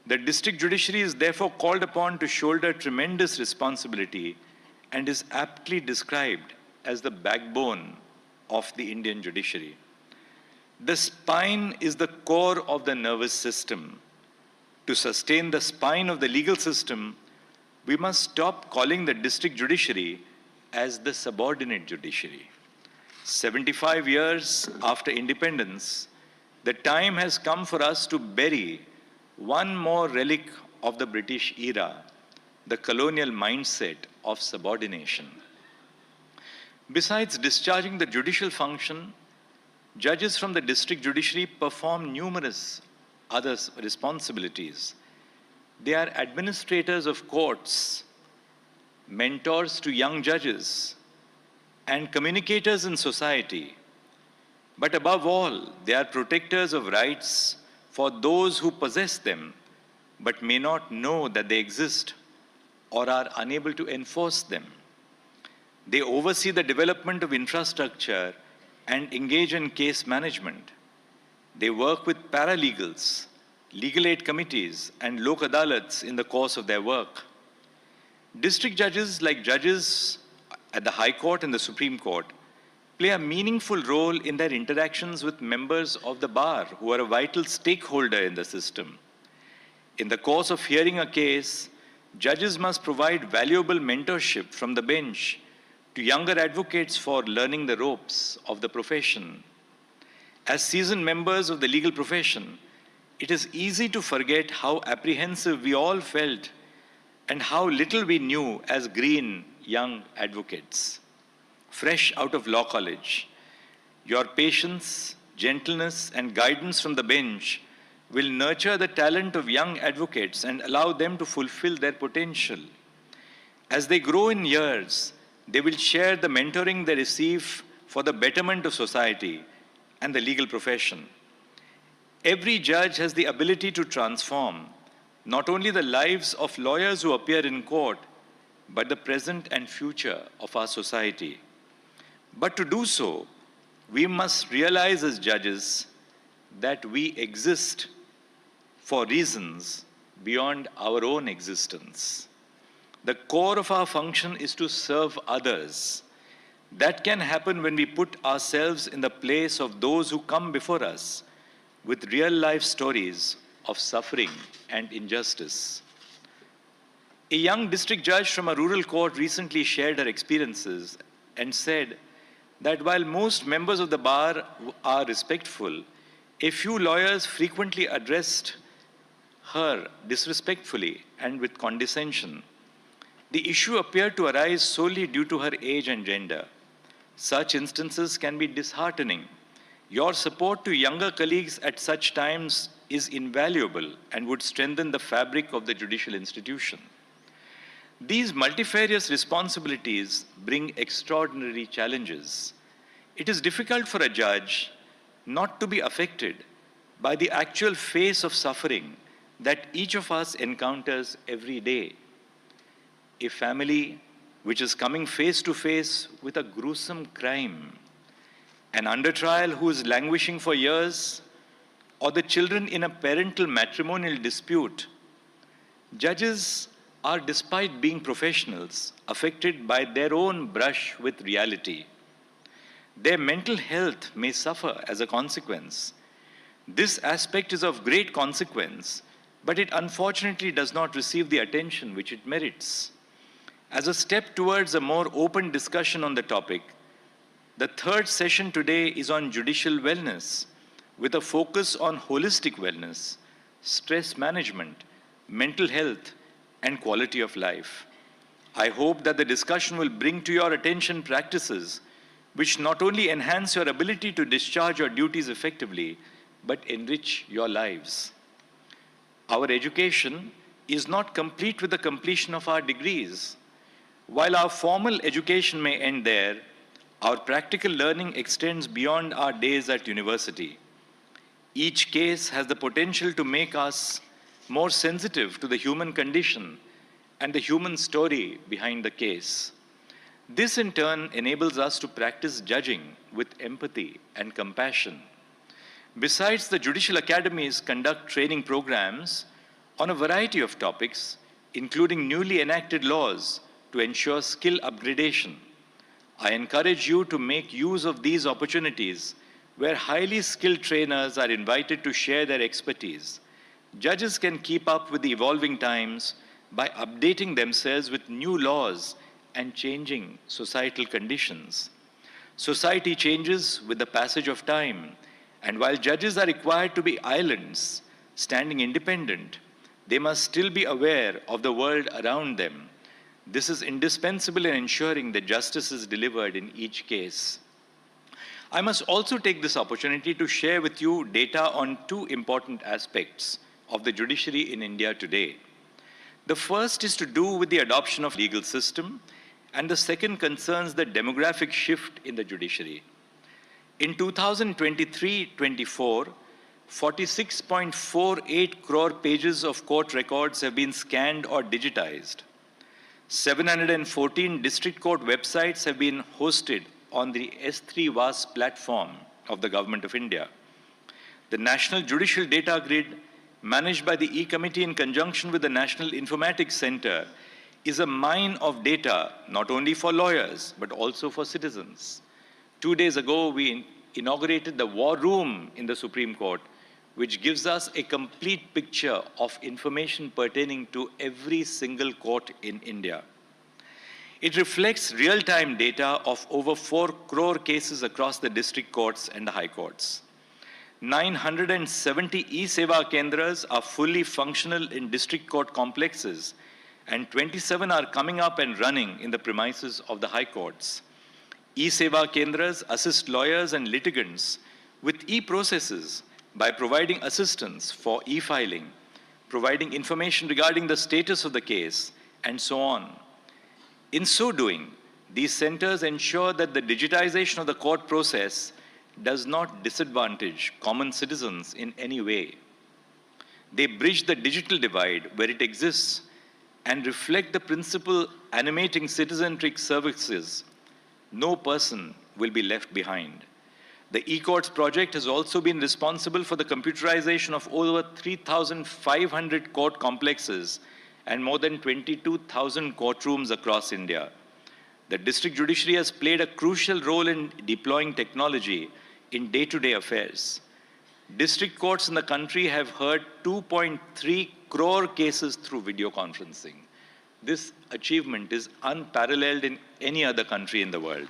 The district judiciary is therefore called upon to shoulder tremendous responsibility and is aptly described as the backbone of the Indian judiciary. The spine is the core of the nervous system. To sustain the spine of the legal system, we must stop calling the district judiciary as the subordinate judiciary. 75 years after independence, the time has come for us to bury one more relic of the British era, the colonial mindset of subordination. Besides discharging the judicial function, judges from the district judiciary perform numerous other responsibilities. They are administrators of courts, mentors to young judges, and communicators in society. But above all, they are protectors of rights for those who possess them but may not know that they exist or are unable to enforce them. They oversee the development of infrastructure and engage in case management. They work with paralegals, legal aid committees, and lok adalats in the course of their work. District judges, like judges at the High Court and the Supreme Court, play a meaningful role in their interactions with members of the bar who are a vital stakeholder in the system. In the course of hearing a case, judges must provide valuable mentorship from the bench to younger advocates for learning the ropes of the profession. As seasoned members of the legal profession, it is easy to forget how apprehensive we all felt and how little we knew as green young advocates, fresh out of law college. Your patience, gentleness, and guidance from the bench will nurture the talent of young advocates and allow them to fulfill their potential. As they grow in years, they will share the mentoring they receive for the betterment of society and the legal profession. Every judge has the ability to transform not only the lives of lawyers who appear in court, but the present and future of our society. But to do so, we must realize as judges that we exist for reasons beyond our own existence. The core of our function is to serve others. That can happen when we put ourselves in the place of those who come before us with real-life stories of suffering and injustice. A young district judge from a rural court recently shared her experiences and said that while most members of the bar are respectful, a few lawyers frequently addressed her disrespectfully and with condescension. The issue appeared to arise solely due to her age and gender. Such instances can be disheartening. Your support to younger colleagues at such times is invaluable and would strengthen the fabric of the judicial institution. These multifarious responsibilities bring extraordinary challenges. It is difficult for a judge not to be affected by the actual face of suffering that each of us encounters every day. A family which is coming face to face with a gruesome crime, an under trial who is languishing for years, or the children in a parental matrimonial dispute. Judges are, despite being professionals, affected by their own brush with reality. Their mental health may suffer as a consequence. This aspect is of great consequence, but it unfortunately does not receive the attention which it merits. As a step towards a more open discussion on the topic, the third session today is on judicial wellness, with a focus on holistic wellness, stress management, mental health, and quality of life. I hope that the discussion will bring to your attention practices which not only enhance your ability to discharge your duties effectively, but enrich your lives. Our education is not complete with the completion of our degrees. While our formal education may end there, our practical learning extends beyond our days at university. Each case has the potential to make us more sensitive to the human condition and the human story behind the case. This in turn enables us to practice judging with empathy and compassion. Besides, the judicial academies conduct training programs on a variety of topics, including newly enacted laws, to ensure skill upgradation. I encourage you to make use of these opportunities where highly skilled trainers are invited to share their expertise. Judges can keep up with the evolving times by updating themselves with new laws and changing societal conditions. Society changes with the passage of time, and while judges are required to be islands, standing independent, they must still be aware of the world around them. This is indispensable in ensuring that justice is delivered in each case. I must also take this opportunity to share with you data on two important aspects of the judiciary in India today. The first is to do with the adoption of legal system, and the second concerns the demographic shift in the judiciary. In 2023-24, 46.48 crore pages of court records have been scanned or digitized. 714 district court websites have been hosted on the S3 VAS platform of the Government of India. The National Judicial Data Grid, managed by the E-Committee in conjunction with the National Informatics Center, is a mine of data, not only for lawyers, but also for citizens. 2 days ago, we inaugurated the War Room in the Supreme Court, which gives us a complete picture of information pertaining to every single court in India. It reflects real-time data of over 4 crore cases across the district courts and the high courts. 970 e-Seva Kendras are fully functional in district court complexes, and 27 are coming up and running in the premises of the high courts. E-Seva Kendras assist lawyers and litigants with e-processes by providing assistance for e-filing, providing information regarding the status of the case, and so on. In so doing, these centers ensure that the digitization of the court process does not disadvantage common citizens in any way. They bridge the digital divide where it exists and reflect the principle animating citizen-centric services. No person will be left behind. The eCourts project has also been responsible for the computerization of over 3,500 court complexes and more than 22,000 courtrooms across India. The district judiciary has played a crucial role in deploying technology in day-to-day affairs. District courts in the country have heard 2.3 crore cases through video conferencing. This achievement is unparalleled in any other country in the world.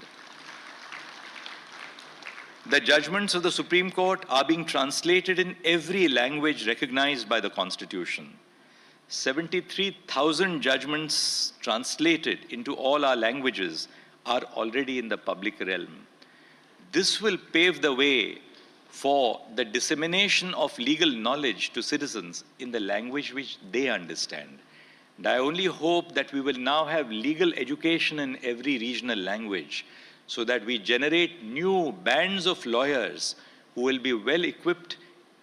The judgments of the Supreme Court are being translated in every language recognized by the Constitution. 73,000 judgments translated into all our languages are already in the public realm. This will pave the way for the dissemination of legal knowledge to citizens in the language which they understand. And I only hope that we will now have legal education in every regional language, so that we generate new bands of lawyers who will be well equipped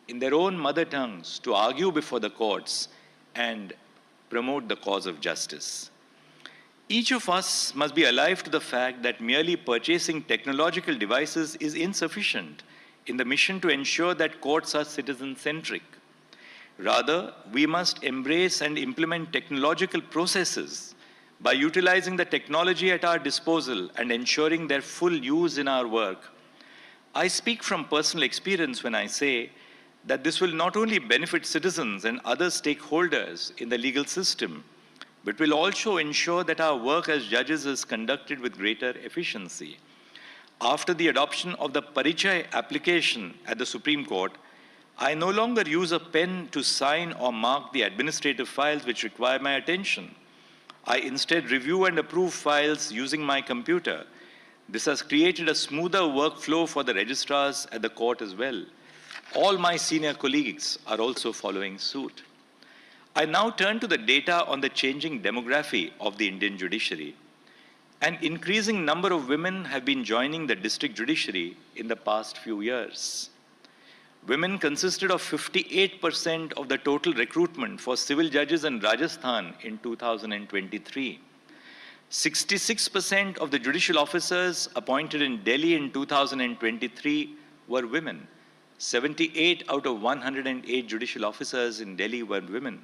in their own mother tongues to argue before the courts and promote the cause of justice. Each of us must be alive to the fact that merely purchasing technological devices is insufficient in the mission to ensure that courts are citizen-centric. Rather, we must embrace and implement technological processes by utilizing the technology at our disposal and ensuring their full use in our work. I speak from personal experience when I say that this will not only benefit citizens and other stakeholders in the legal system, but will also ensure that our work as judges is conducted with greater efficiency. After the adoption of the Parichay application at the Supreme Court, I no longer use a pen to sign or mark the administrative files which require my attention. I instead review and approve files using my computer. This has created a smoother workflow for the registrars at the court as well. All my senior colleagues are also following suit. I now turn to the data on the changing demography of the Indian judiciary. An increasing number of women have been joining the district judiciary in the past few years. Women consisted of 58% of the total recruitment for civil judges in Rajasthan in 2023. 66% of the judicial officers appointed in Delhi in 2023 were women. 78 out of 108 judicial officers in Delhi were women.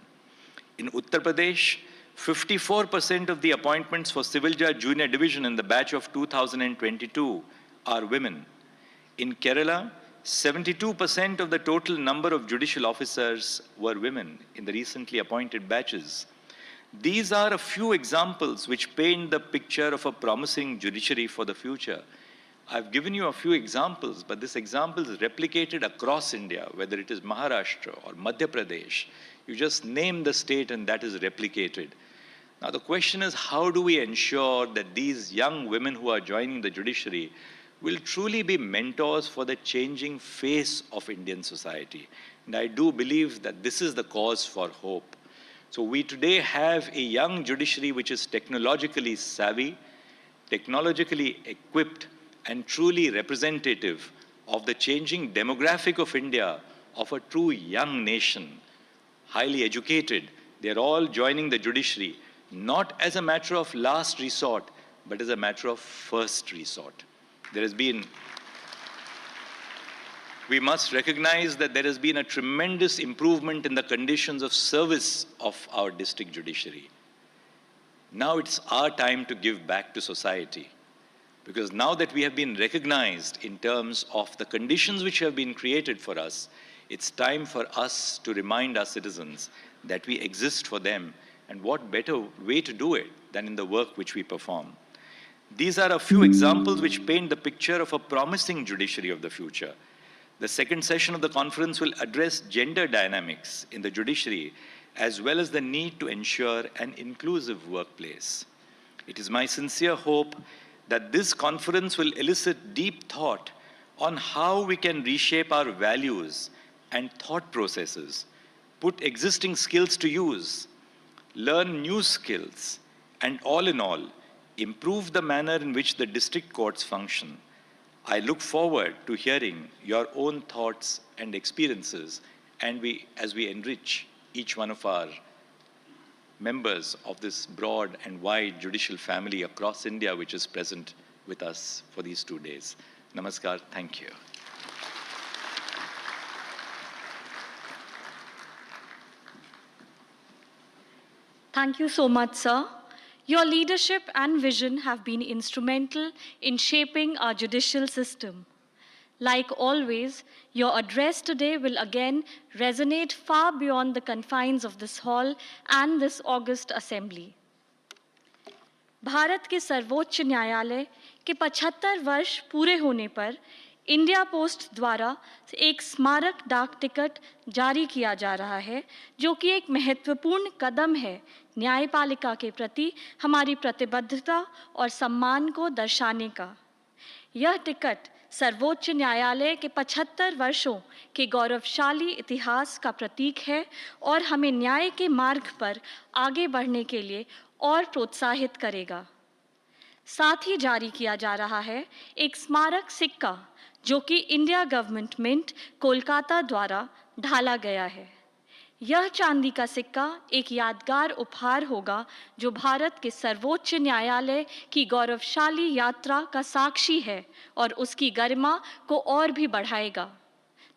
In Uttar Pradesh, 54% of the appointments for Civil Judge Junior Division in the batch of 2022 are women. In Kerala, 72% of the total number of judicial officers were women in the recently appointed batches. These are a few examples which paint the picture of a promising judiciary for the future. I've given you a few examples, but this example is replicated across India, whether it is Maharashtra or Madhya Pradesh. You just name the state and that is replicated. Now the question is, how do we ensure that these young women who are joining the judiciary will truly be mentors for the changing face of Indian society? And I do believe that this is the cause for hope. So we today have a young judiciary which is technologically savvy, technologically equipped, and truly representative of the changing demographic of India, of a true young nation, highly educated. They're all joining the judiciary, not as a matter of last resort, but as a matter of first resort. We must recognize that there has been a tremendous improvement in the conditions of service of our district judiciary. Now it's our time to give back to society. Because now that we have been recognized in terms of the conditions which have been created for us, it's time for us to remind our citizens that we exist for them, and what better way to do it than in the work which we perform. These are a few examples which paint the picture of a promising judiciary of the future. The second session of the conference will address gender dynamics in the judiciary, as well as the need to ensure an inclusive workplace. It is my sincere hope that this conference will elicit deep thought on how we can reshape our values and thought processes, put existing skills to use, learn new skills, and all in all, improve the manner in which the district courts function. I look forward to hearing your own thoughts and experiences, and as we enrich each one of our members of this broad and wide judicial family across India, which is present with us for these 2 days. Namaskar, thank you. Thank you so much, sir. Your leadership and vision have been instrumental in shaping our judicial system. Like always, your address today will again resonate far beyond the confines of this hall and this august assembly. Bharat के सर्वोच्च न्यायालय के 75 वर्ष पूरे होने पर India post द्वारा एक स्मारक डाक टिकट जारी किया जा रहा है, जो कि एक महत्वपूर्ण कदम है न्यायपालिका के प्रति हमारी प्रतिबद्धता और सम्मान को दर्शाने का। यह टिकट सर्वोच्च न्यायालय के 75 वर्षों के गौरवशाली इतिहास का प्रतीक है और हमें न्याय के मार्ग पर आगे बढ़ने के लिए और प्रोत्साहित करेगा। साथ ही जारी किया जा रहा है एक स्मारक सिक्का, जो कि इंडिया गवर्नमेंट मिंट कोलकाता द्वारा ढाला गया है। यह चांदी का सिक्का एक यादगार उपहार होगा, जो भारत के सर्वोच्च न्यायालय की गौरवशाली यात्रा का साक्षी है और उसकी गरिमा को और भी बढ़ाएगा।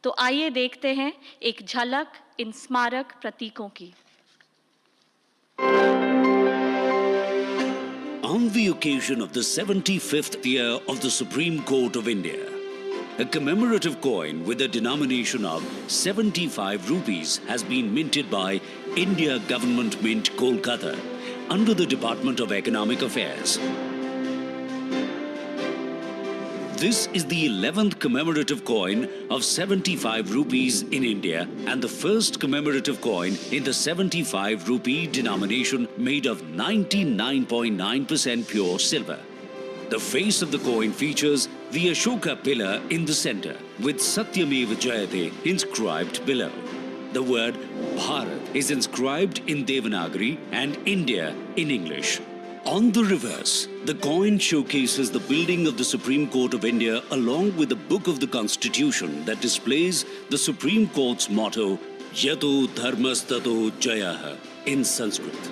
तो आइए देखते हैं एक झलक इन स्मारक प्रतीकों की। On the occasion of the 75th year of the Supreme Court of India, a commemorative coin with a denomination of 75 rupees has been minted by India Government Mint, Kolkata, under the Department of Economic Affairs. This is the 11th commemorative coin of 75 rupees in India and the first commemorative coin in the 75 rupee denomination made of 99.9% pure silver. The face of the coin features the Ashoka pillar in the center with Satyameva Jayate inscribed below. The word Bharat is inscribed in Devanagari and India in English. On the reverse, the coin showcases the building of the Supreme Court of India along with the book of the Constitution that displays the Supreme Court's motto, Yato Dharmastato Jayaha, in Sanskrit.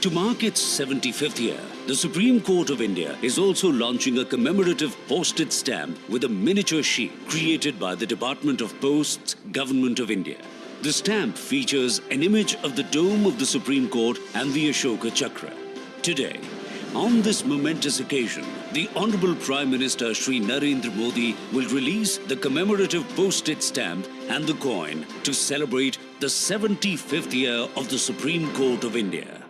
To mark its 75th year, the Supreme Court of India is also launching a commemorative postage stamp with a miniature sheet created by the Department of Posts, Government of India. The stamp features an image of the dome of the Supreme Court and the Ashoka Chakra. Today, on this momentous occasion, the Honorable Prime Minister Shri Narendra Modi will release the commemorative postage stamp and the coin to celebrate the 75th year of the Supreme Court of India.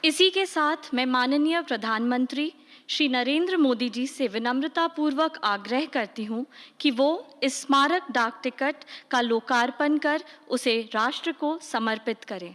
इसी के साथ मैं माननीय प्रधानमंत्री श्री नरेंद्र मोदी जी से विनम्रता पूर्वक आग्रह करती हूं कि वो इस स्मारक डाक टिकट का लोकार्पण कर उसे राष्ट्र को समर्पित करें।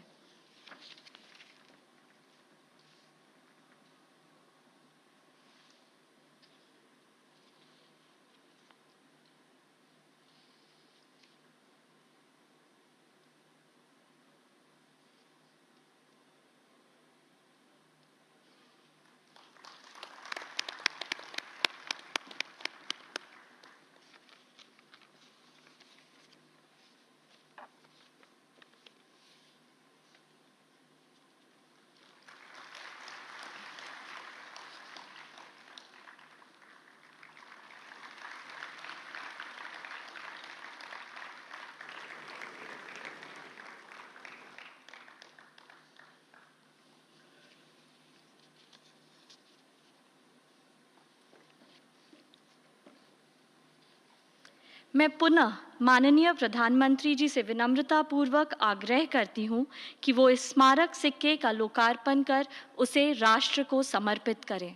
मैं पुनः माननीय प्रधानमंत्री जी से विनम्रता पूर्वक आग्रह करती हूं कि वो इस स्मारक सिक्के का लोकार्पण कर उसे राष्ट्र को समर्पित करें।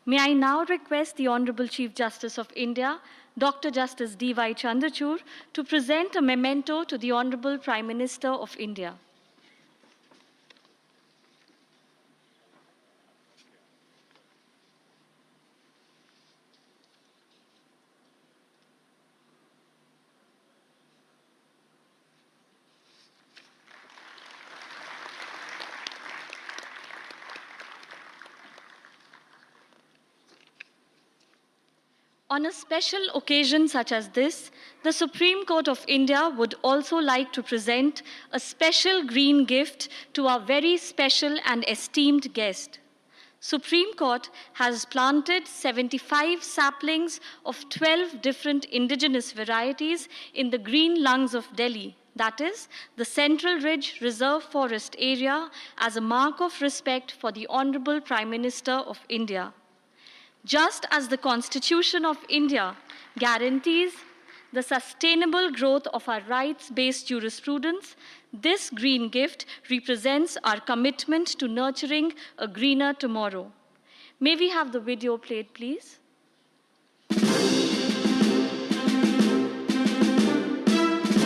May I now request the Honorable Chief Justice of India, Dr. Justice D.Y. Chandrachud, to present a memento to the Honorable Prime Minister of India. On a special occasion such as this, the Supreme Court of India would also like to present a special green gift to our very special and esteemed guest. Supreme Court has planted 75 saplings of 12 different indigenous varieties in the green lungs of Delhi, that is, the Central Ridge Reserve Forest area, as a mark of respect for the Honorable Prime Minister of India. Just as the Constitution of India guarantees the sustainable growth of our rights-based jurisprudence, this green gift represents our commitment to nurturing a greener tomorrow. May we have the video played, please?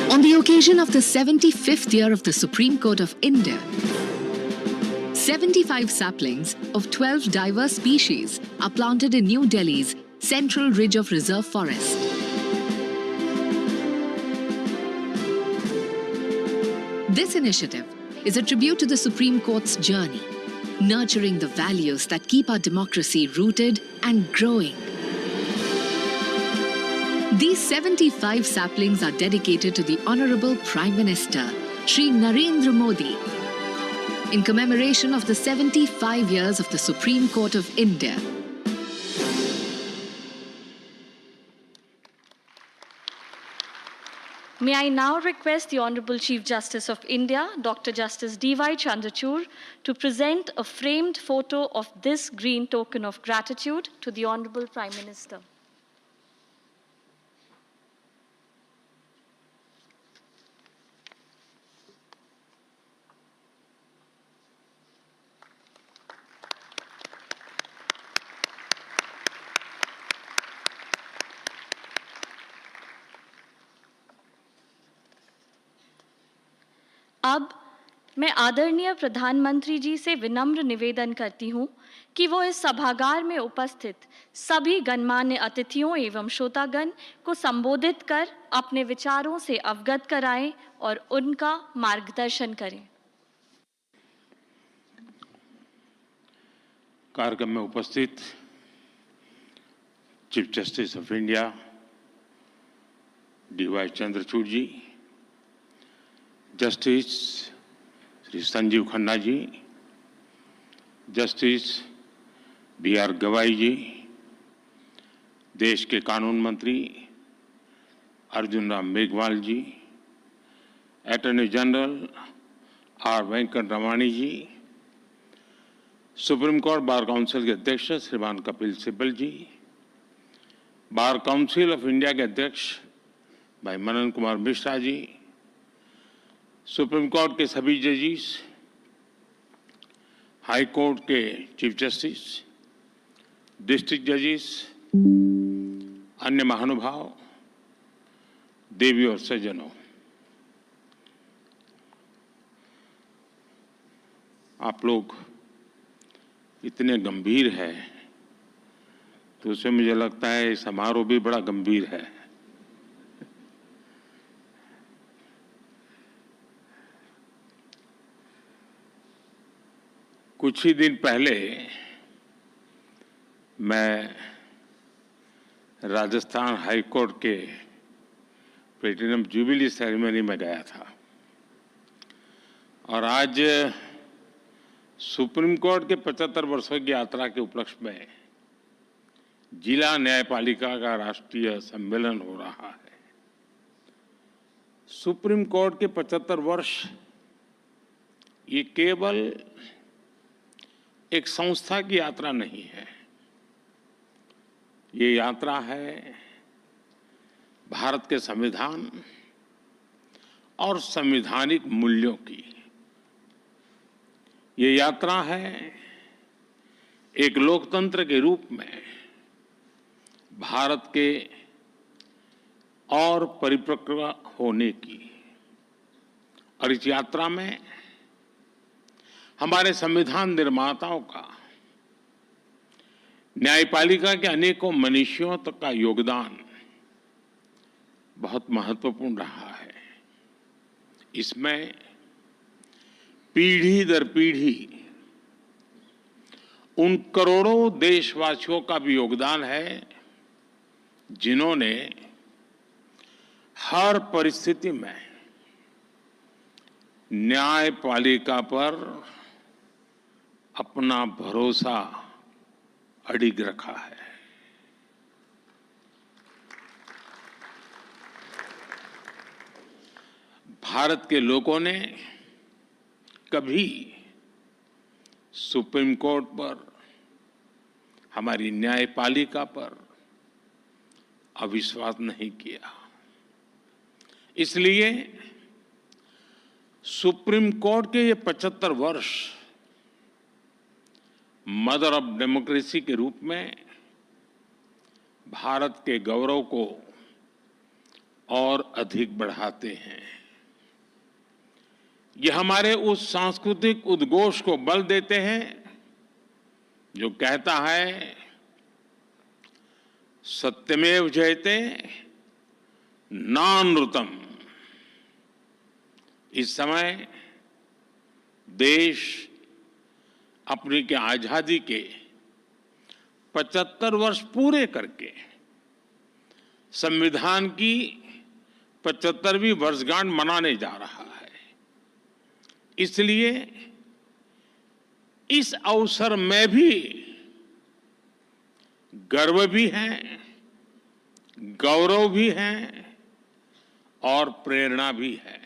On the occasion of the 75th year of the Supreme Court of India, 75 saplings of 12 diverse species are planted in New Delhi's Central Ridge of Reserve Forest. This initiative is a tribute to the Supreme Court's journey, nurturing the values that keep our democracy rooted and growing. These 75 saplings are dedicated to the Honorable Prime Minister, Shri Narendra Modi, in commemoration of the 75 years of the Supreme Court of India. May I now request the Honorable Chief Justice of India, Dr. Justice D.Y. Chandrachud, to present a framed photo of this green token of gratitude to the Honorable Prime Minister. अब मैं आदरणीय प्रधानमंत्री जी से विनम्र निवेदन करती हूँ कि वो इस सभागार में उपस्थित सभी गणमान्य अतिथियों एवं श्रोतागण को संबोधित कर अपने विचारों से अवगत कराएं और उनका मार्गदर्शन करें। कार्यक्रम में उपस्थित chief justice of India D Y. Chandrachud ji, justice Shri Sanjiv Khanna ji, justice B R. Gavai ji, देश के कानून मंत्री Arjun Ram Meghwal ji, attorney general R. Venkata Ramani ji, supreme court bar council के अध्यक्ष श्रीमान Kapil Sibal ji, bar council of India के अध्यक्ष भाई मनन कुमार मिश्रा जी, सुप्रीम कोर्ट के सभी जजेस, हाई कोर्ट के चीफ जस्टिस, डिस्ट्रिक्ट जजेस, अन्य महानुभाव, देवी और सज्जनों, आप लोग इतने गंभीर है तो उससे मुझे लगता है समारोह भी बड़ा गंभीर है। कुछ ही दिन पहले मैं राजस्थान हाई कोर्ट के प्लेटिनम जुबिली सेरेमनी में गया था और आज सुप्रीम कोर्ट के 75 वर्षों की यात्रा के उपलक्ष्य में जिला न्यायपालिका का राष्ट्रीय सम्मेलन हो रहा है। सुप्रीम कोर्ट के 75 वर्ष ये केवल एक संस्था की यात्रा नहीं है, ये यात्रा है भारत के संविधान और संवैधानिक मूल्यों की। ये यात्रा है एक लोकतंत्र के रूप में भारत के और परिपक्व होने की, और इस यात्रा में हमारे संविधान निर्माताओं का, न्यायपालिका के अनेकों मनीषियों तक का योगदान बहुत महत्वपूर्ण रहा है। इसमें पीढ़ी दर पीढ़ी उन करोड़ों देशवासियों का भी योगदान है जिन्होंने हर परिस्थिति में न्यायपालिका पर अपना भरोसा अडिग रखा है। भारत के लोगों ने कभी सुप्रीम कोर्ट पर, हमारी न्यायपालिका पर अविश्वास नहीं किया। इसलिए सुप्रीम कोर्ट के ये 75 वर्ष मदर ऑफ डेमोक्रेसी के रूप में भारत के गौरव को और अधिक बढ़ाते हैं। ये हमारे उस सांस्कृतिक उद्घोष को बल देते हैं जो कहता है सत्यमेव जयते नानृतम। इस समय देश अपनी के आजादी के 75 वर्ष पूरे करके संविधान की 75वीं वर्षगांठ मनाने जा रहा है। इसलिए इस अवसर में भी गर्व भी है, गौरव भी है और प्रेरणा भी है।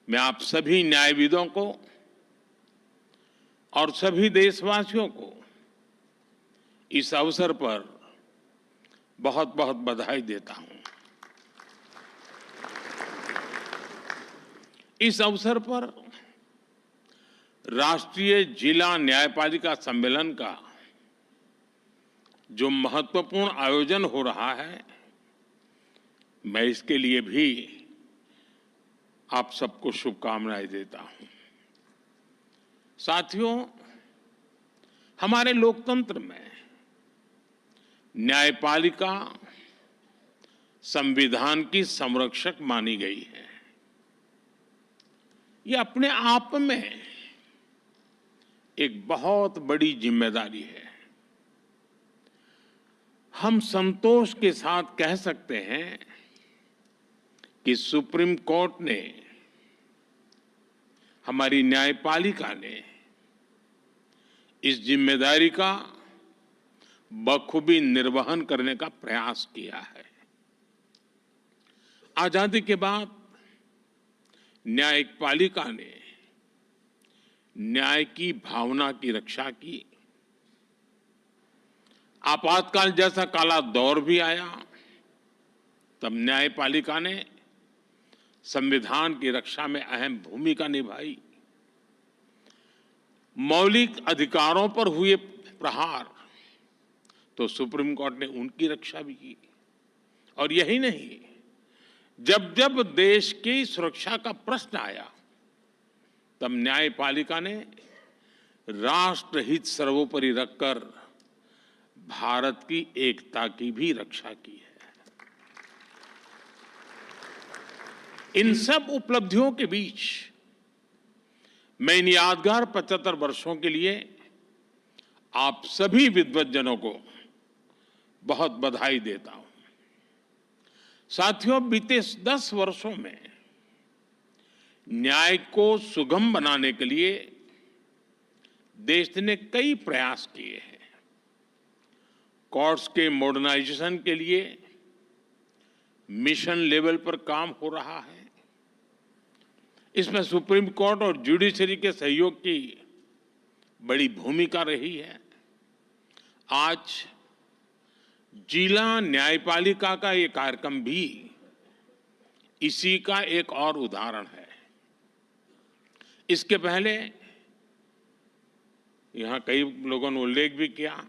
मैं आप सभी न्यायविदों को और सभी देशवासियों को इस अवसर पर बहुत बहुत बधाई देता हूं। इस अवसर पर राष्ट्रीय जिला न्यायपालिका सम्मेलन का जो महत्वपूर्ण आयोजन हो रहा है, मैं इसके लिए भी आप सबको शुभकामनाएं देता हूं। साथियों, हमारे लोकतंत्र में न्यायपालिका संविधान की संरक्षक मानी गई है। ये अपने आप में एक बहुत बड़ी जिम्मेदारी है। हम संतोष के साथ कह सकते हैं कि सुप्रीम कोर्ट ने, हमारी न्यायपालिका ने इस जिम्मेदारी का बखूबी निर्वहन करने का प्रयास किया है। आजादी के बाद न्यायपालिका ने न्याय की भावना की रक्षा की। आपातकाल जैसा काला दौर भी आया, तब न्यायपालिका ने संविधान की रक्षा में अहम भूमिका निभाई। मौलिक अधिकारों पर हुए प्रहार तो सुप्रीम कोर्ट ने उनकी रक्षा भी की। और यही नहीं, जब जब देश की सुरक्षा का प्रश्न आया, तब न्यायपालिका ने राष्ट्रहित सर्वोपरि रखकर भारत की एकता की भी रक्षा की है। इन सब उपलब्धियों के बीच मैं इन यादगार 75 वर्षों के लिए आप सभी विद्वज्जनों को बहुत बधाई देता हूं। साथियों, बीते 10 वर्षों में न्याय को सुगम बनाने के लिए देश ने कई प्रयास किए हैं। कोर्ट्स के मॉडर्नाइजेशन के लिए मिशन लेवल पर काम हो रहा है। इसमें सुप्रीम कोर्ट और जुडिशरी के सहयोग की बड़ी भूमिका रही है। आज जिला न्यायपालिका का ये कार्यक्रम भी इसी का एक और उदाहरण है। इसके पहले यहां कई लोगों ने उल्लेख भी किया,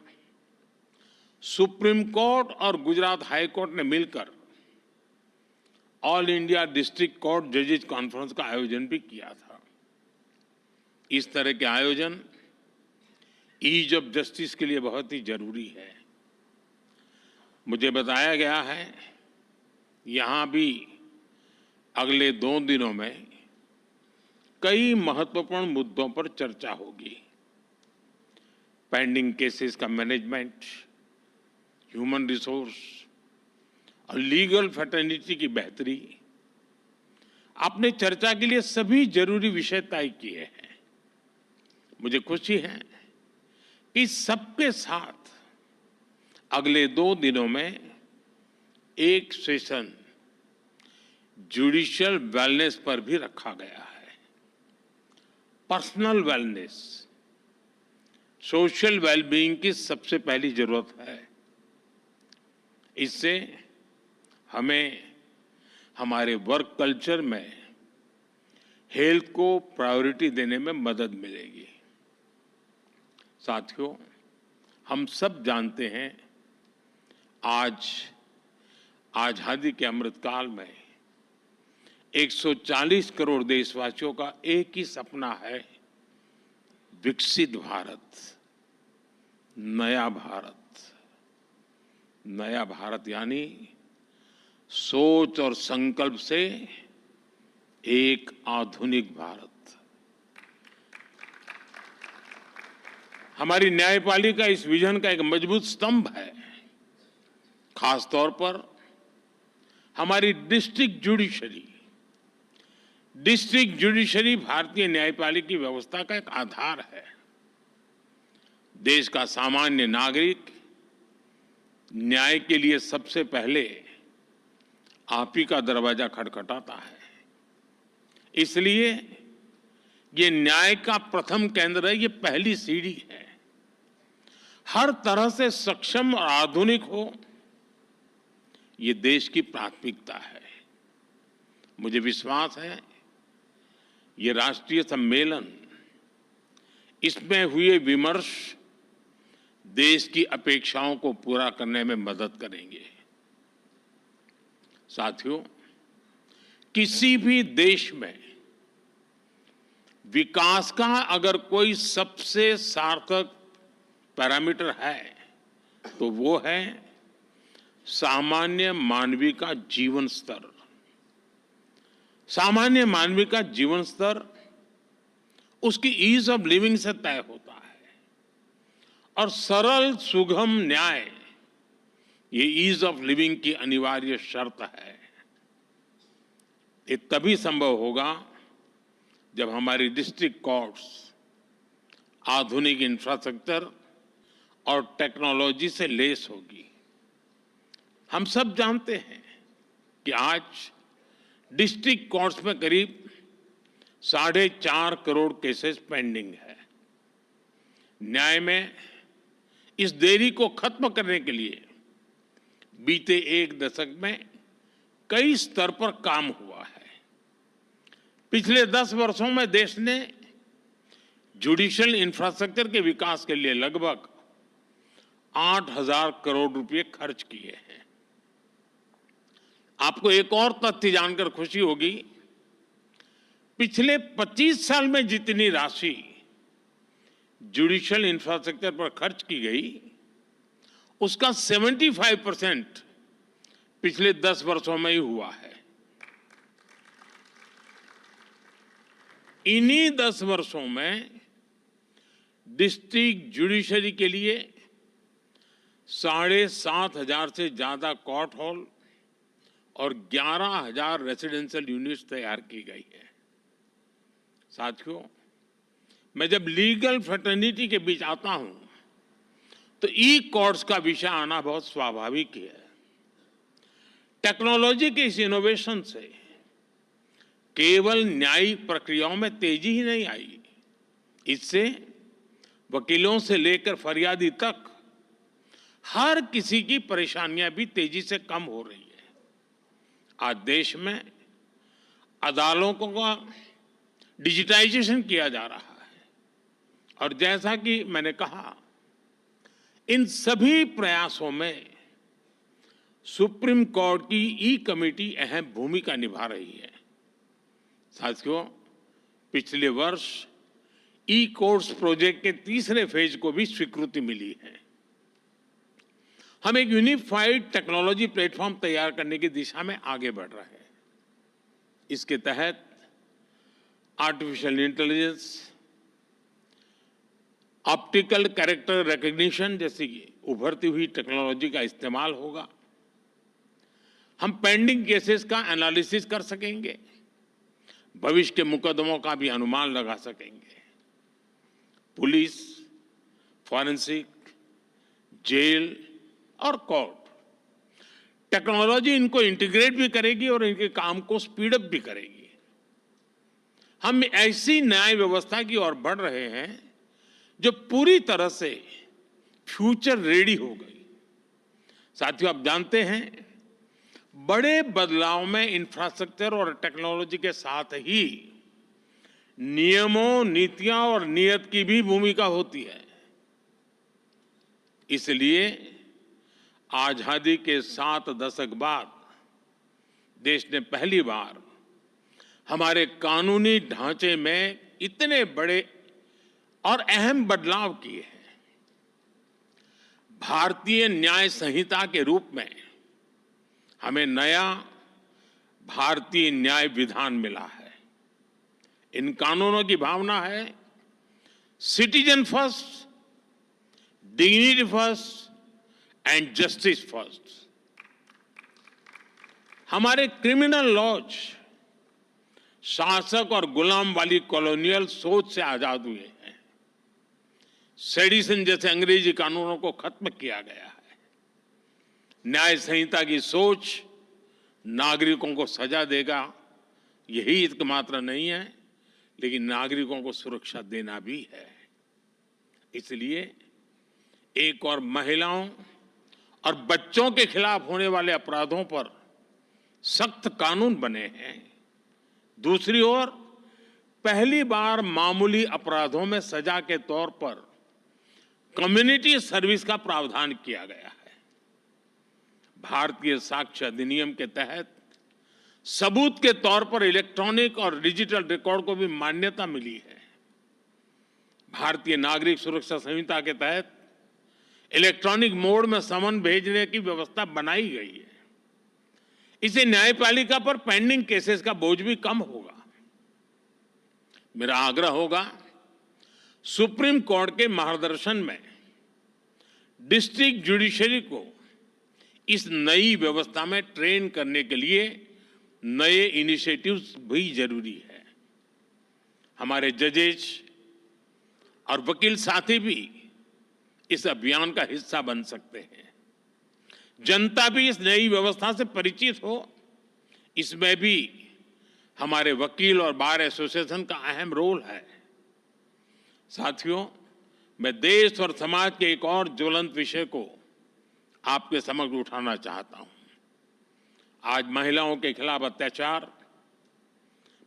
सुप्रीम कोर्ट और गुजरात हाई कोर्ट ने मिलकर ऑल इंडिया डिस्ट्रिक्ट कोर्ट जजेज कॉन्फ्रेंस का आयोजन भी किया था। इस तरह के आयोजन ईज ऑफ जस्टिस के लिए बहुत ही जरूरी है। मुझे बताया गया है यहां भी अगले 2 दिनों में कई महत्वपूर्ण मुद्दों पर चर्चा होगी। पेंडिंग केसेस का मैनेजमेंट, ह्यूमन रिसोर्स और लीगल फैटर्निटी की बेहतरी। आपने चर्चा के लिए सभी जरूरी विषय तय किए हैं। मुझे खुशी है कि सबके साथ अगले 2 दिनों में एक सेशन जुडिशियल वेलनेस पर भी रखा गया है। पर्सनल वेलनेस, सोशल वेलबीइंग की सबसे पहली जरूरत है। इससे हमें हमारे वर्क कल्चर में हेल्थ को प्रायोरिटी देने में मदद मिलेगी। साथियों, हम सब जानते हैं आज आजादी के अमृतकाल में 140 करोड़ देशवासियों का एक ही सपना है, विकसित भारत, नया भारत। नया भारत यानी सोच और संकल्प से एक आधुनिक भारत। हमारी न्यायपालिका इस विजन का एक मजबूत स्तंभ है। खास तौर पर हमारी डिस्ट्रिक्ट जुडिशरी भारतीय न्यायपालिका की व्यवस्था का एक आधार है। देश का सामान्य नागरिक न्याय के लिए सबसे पहले आप ही का दरवाजा खटखटाता है। इसलिए ये न्याय का प्रथम केंद्र है, ये पहली सीढ़ी है। हर तरह से सक्षम और आधुनिक हो, ये देश की प्राथमिकता है। मुझे विश्वास है ये राष्ट्रीय सम्मेलन, इसमें हुए विमर्श देश की अपेक्षाओं को पूरा करने में मदद करेंगे। साथियों, किसी भी देश में विकास का अगर कोई सबसे सार्थक पैरामीटर है तो वो है सामान्य मानवीय का जीवन स्तर। सामान्य मानवीय का जीवन स्तर उसकी ईज ऑफ लिविंग से तय होता है और सरल सुगम न्याय ये ईज ऑफ लिविंग की अनिवार्य शर्त है। ये तभी संभव होगा जब हमारी डिस्ट्रिक्ट कोर्ट्स आधुनिक इंफ्रास्ट्रक्चर और टेक्नोलॉजी से लेस होगी। हम सब जानते हैं कि आज डिस्ट्रिक्ट कोर्ट्स में करीब 4.5 करोड़ केसेस पेंडिंग है। न्याय में इस देरी को खत्म करने के लिए बीते एक दशक में कई स्तर पर काम हुआ है। पिछले 10 वर्षों में देश ने जुडिशियल इंफ्रास्ट्रक्चर के विकास के लिए लगभग 8,000 करोड़ रुपए खर्च किए हैं। आपको एक और तथ्य जानकर खुशी होगी, पिछले 25 साल में जितनी राशि जुडिशियल इंफ्रास्ट्रक्चर पर खर्च की गई उसका 75% पिछले 10 वर्षों में ही हुआ है। इन्हीं 10 वर्षों में डिस्ट्रिक्ट जुडिशरी के लिए 7,500 से ज्यादा कोर्ट हॉल और 11,000 रेसिडेंशियल यूनिट्स तैयार की गई है। साथियों, मैं जब लीगल फ्रेटर्निटी के बीच आता हूं तो ई कोर्ट्स का विषय आना बहुत स्वाभाविक है। टेक्नोलॉजी के इस इनोवेशन से केवल न्यायिक प्रक्रियाओं में तेजी ही नहीं आई, इससे वकीलों से लेकर फरियादी तक हर किसी की परेशानियां भी तेजी से कम हो रही है। आज देश में अदालतों का डिजिटाइजेशन किया जा रहा है और जैसा कि मैंने कहा, इन सभी प्रयासों में सुप्रीम कोर्ट की ई कमेटी अहम भूमिका निभा रही है। साथियों, पिछले वर्ष ई कोर्ट्स प्रोजेक्ट के तीसरे फेज को भी स्वीकृति मिली है। हम एक यूनिफाइड टेक्नोलॉजी प्लेटफॉर्म तैयार करने की दिशा में आगे बढ़ रहे हैं। इसके तहत artificial intelligence, optical character recognition जैसी उभरती हुई टेक्नोलॉजी का इस्तेमाल होगा। हम पेंडिंग केसेस का एनालिसिस कर सकेंगे, भविष्य के मुकदमों का भी अनुमान लगा सकेंगे। पुलिस, फॉरेंसिक, जेल और कोर्ट टेक्नोलॉजी इनको इंटीग्रेट भी करेगी और इनके काम को स्पीड अप भी करेगी। हम ऐसी न्याय व्यवस्था की ओर बढ़ रहे हैं जो पूरी तरह से फ्यूचर रेडी हो गई। साथियों, आप जानते हैं, बड़े बदलाव में इंफ्रास्ट्रक्चर और टेक्नोलॉजी के साथ ही नियमों, नीतियां और नीयत की भी भूमिका होती है। इसलिए आजादी के 7 दशक बाद देश ने पहली बार हमारे कानूनी ढांचे में इतने बड़े और अहम बदलाव किए हैं। भारतीय न्याय संहिता के रूप में हमें नया भारतीय न्याय विधान मिला है। इन कानूनों की भावना है citizen first, dignity first and justice first. हमारे क्रिमिनल लॉज शासक और गुलाम वाली कॉलोनियल सोच से आजाद हुए हैं। सेडिशन जैसे अंग्रेजी कानूनों को खत्म किया गया है। न्याय संहिता की सोच नागरिकों को सजा देगा, यही एकमात्र नहीं है, लेकिन नागरिकों को सुरक्षा देना भी है। इसलिए एक और महिलाओं और बच्चों के खिलाफ होने वाले अपराधों पर सख्त कानून बने हैं। दूसरी ओर पहली बार मामूली अपराधों में सजा के तौर पर कम्युनिटी सर्विस का प्रावधान किया गया है। भारतीय साक्ष्य अधिनियम के तहत सबूत के तौर पर इलेक्ट्रॉनिक और डिजिटल रिकॉर्ड को भी मान्यता मिली है। भारतीय नागरिक सुरक्षा संहिता के तहत इलेक्ट्रॉनिक मोड में समन भेजने की व्यवस्था बनाई गई है। इससे न्यायपालिका पर पेंडिंग केसेस का बोझ भी कम होगा। मेरा आग्रह होगा, सुप्रीम कोर्ट के मार्गदर्शन में डिस्ट्रिक्ट जुडिशरी को इस नई व्यवस्था में ट्रेन करने के लिए नए इनिशिएटिव्स भी जरूरी है। हमारे जजेस और वकील साथी भी इस अभियान का हिस्सा बन सकते हैं। जनता भी इस नई व्यवस्था से परिचित हो, इसमें भी हमारे वकील और बार एसोसिएशन का अहम रोल है। साथियों, मैं देश और समाज के एक और ज्वलंत विषय को आपके समक्ष उठाना चाहता हूं। आज महिलाओं के खिलाफ अत्याचार,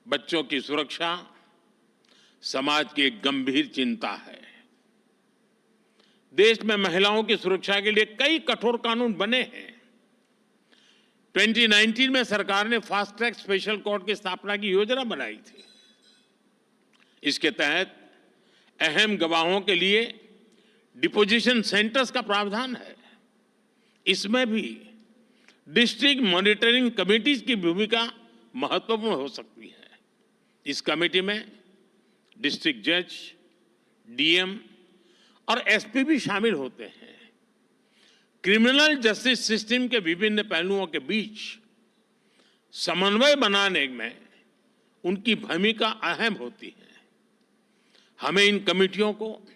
बच्चों की सुरक्षा समाज की एक गंभीर चिंता है। देश में महिलाओं की सुरक्षा के लिए कई कठोर कानून बने हैं। 2019 में सरकार ने फास्ट ट्रैक स्पेशल कोर्ट की स्थापना की योजना बनाई थी। इसके तहत अहम गवाहों के लिए डिपोजिशन सेंटर्स का प्रावधान है। इसमें भी डिस्ट्रिक्ट मॉनिटरिंग कमेटीज की भूमिका महत्वपूर्ण हो सकती है। इस कमेटी में डिस्ट्रिक्ट जज, डीएम और एसपी भी शामिल होते हैं। क्रिमिनल जस्टिस सिस्टम के विभिन्न पहलुओं के बीच समन्वय बनाने में उनकी भूमिका अहम होती है। हमें इन कमेटियों को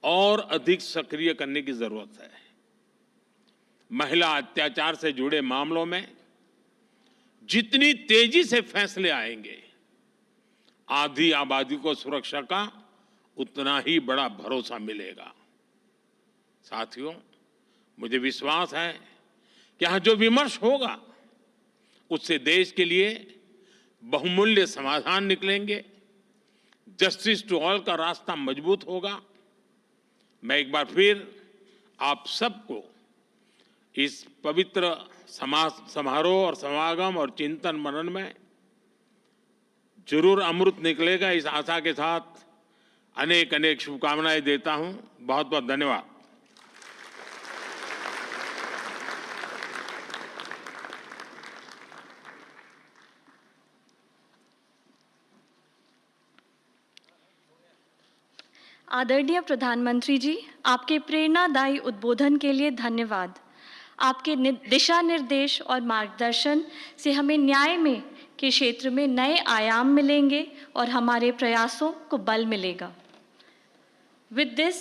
और अधिक सक्रिय करने की जरूरत है। महिला अत्याचार से जुड़े मामलों में जितनी तेजी से फैसले आएंगे, आधी आबादी को सुरक्षा का उतना ही बड़ा भरोसा मिलेगा। साथियों, मुझे विश्वास है कि यहां जो विमर्श होगा उससे देश के लिए बहुमूल्य समाधान निकलेंगे। जस्टिस टू ऑल का रास्ता मजबूत होगा। मैं एक बार फिर आप सबको इस पवित्र समारोह और समागम और चिंतन मनन में जरूर अमृत निकलेगा, इस आशा के साथ अनेक अनेक शुभकामनाएं देता हूं। बहुत बहुत धन्यवाद। आदरणीय प्रधानमंत्री जी, आपके प्रेरणादायी उद्बोधन के लिए धन्यवाद। आपके दिशा निर्देश और मार्गदर्शन से हमें न्याय में के क्षेत्र में नए आयाम मिलेंगे और हमारे प्रयासों को बल मिलेगा। With this,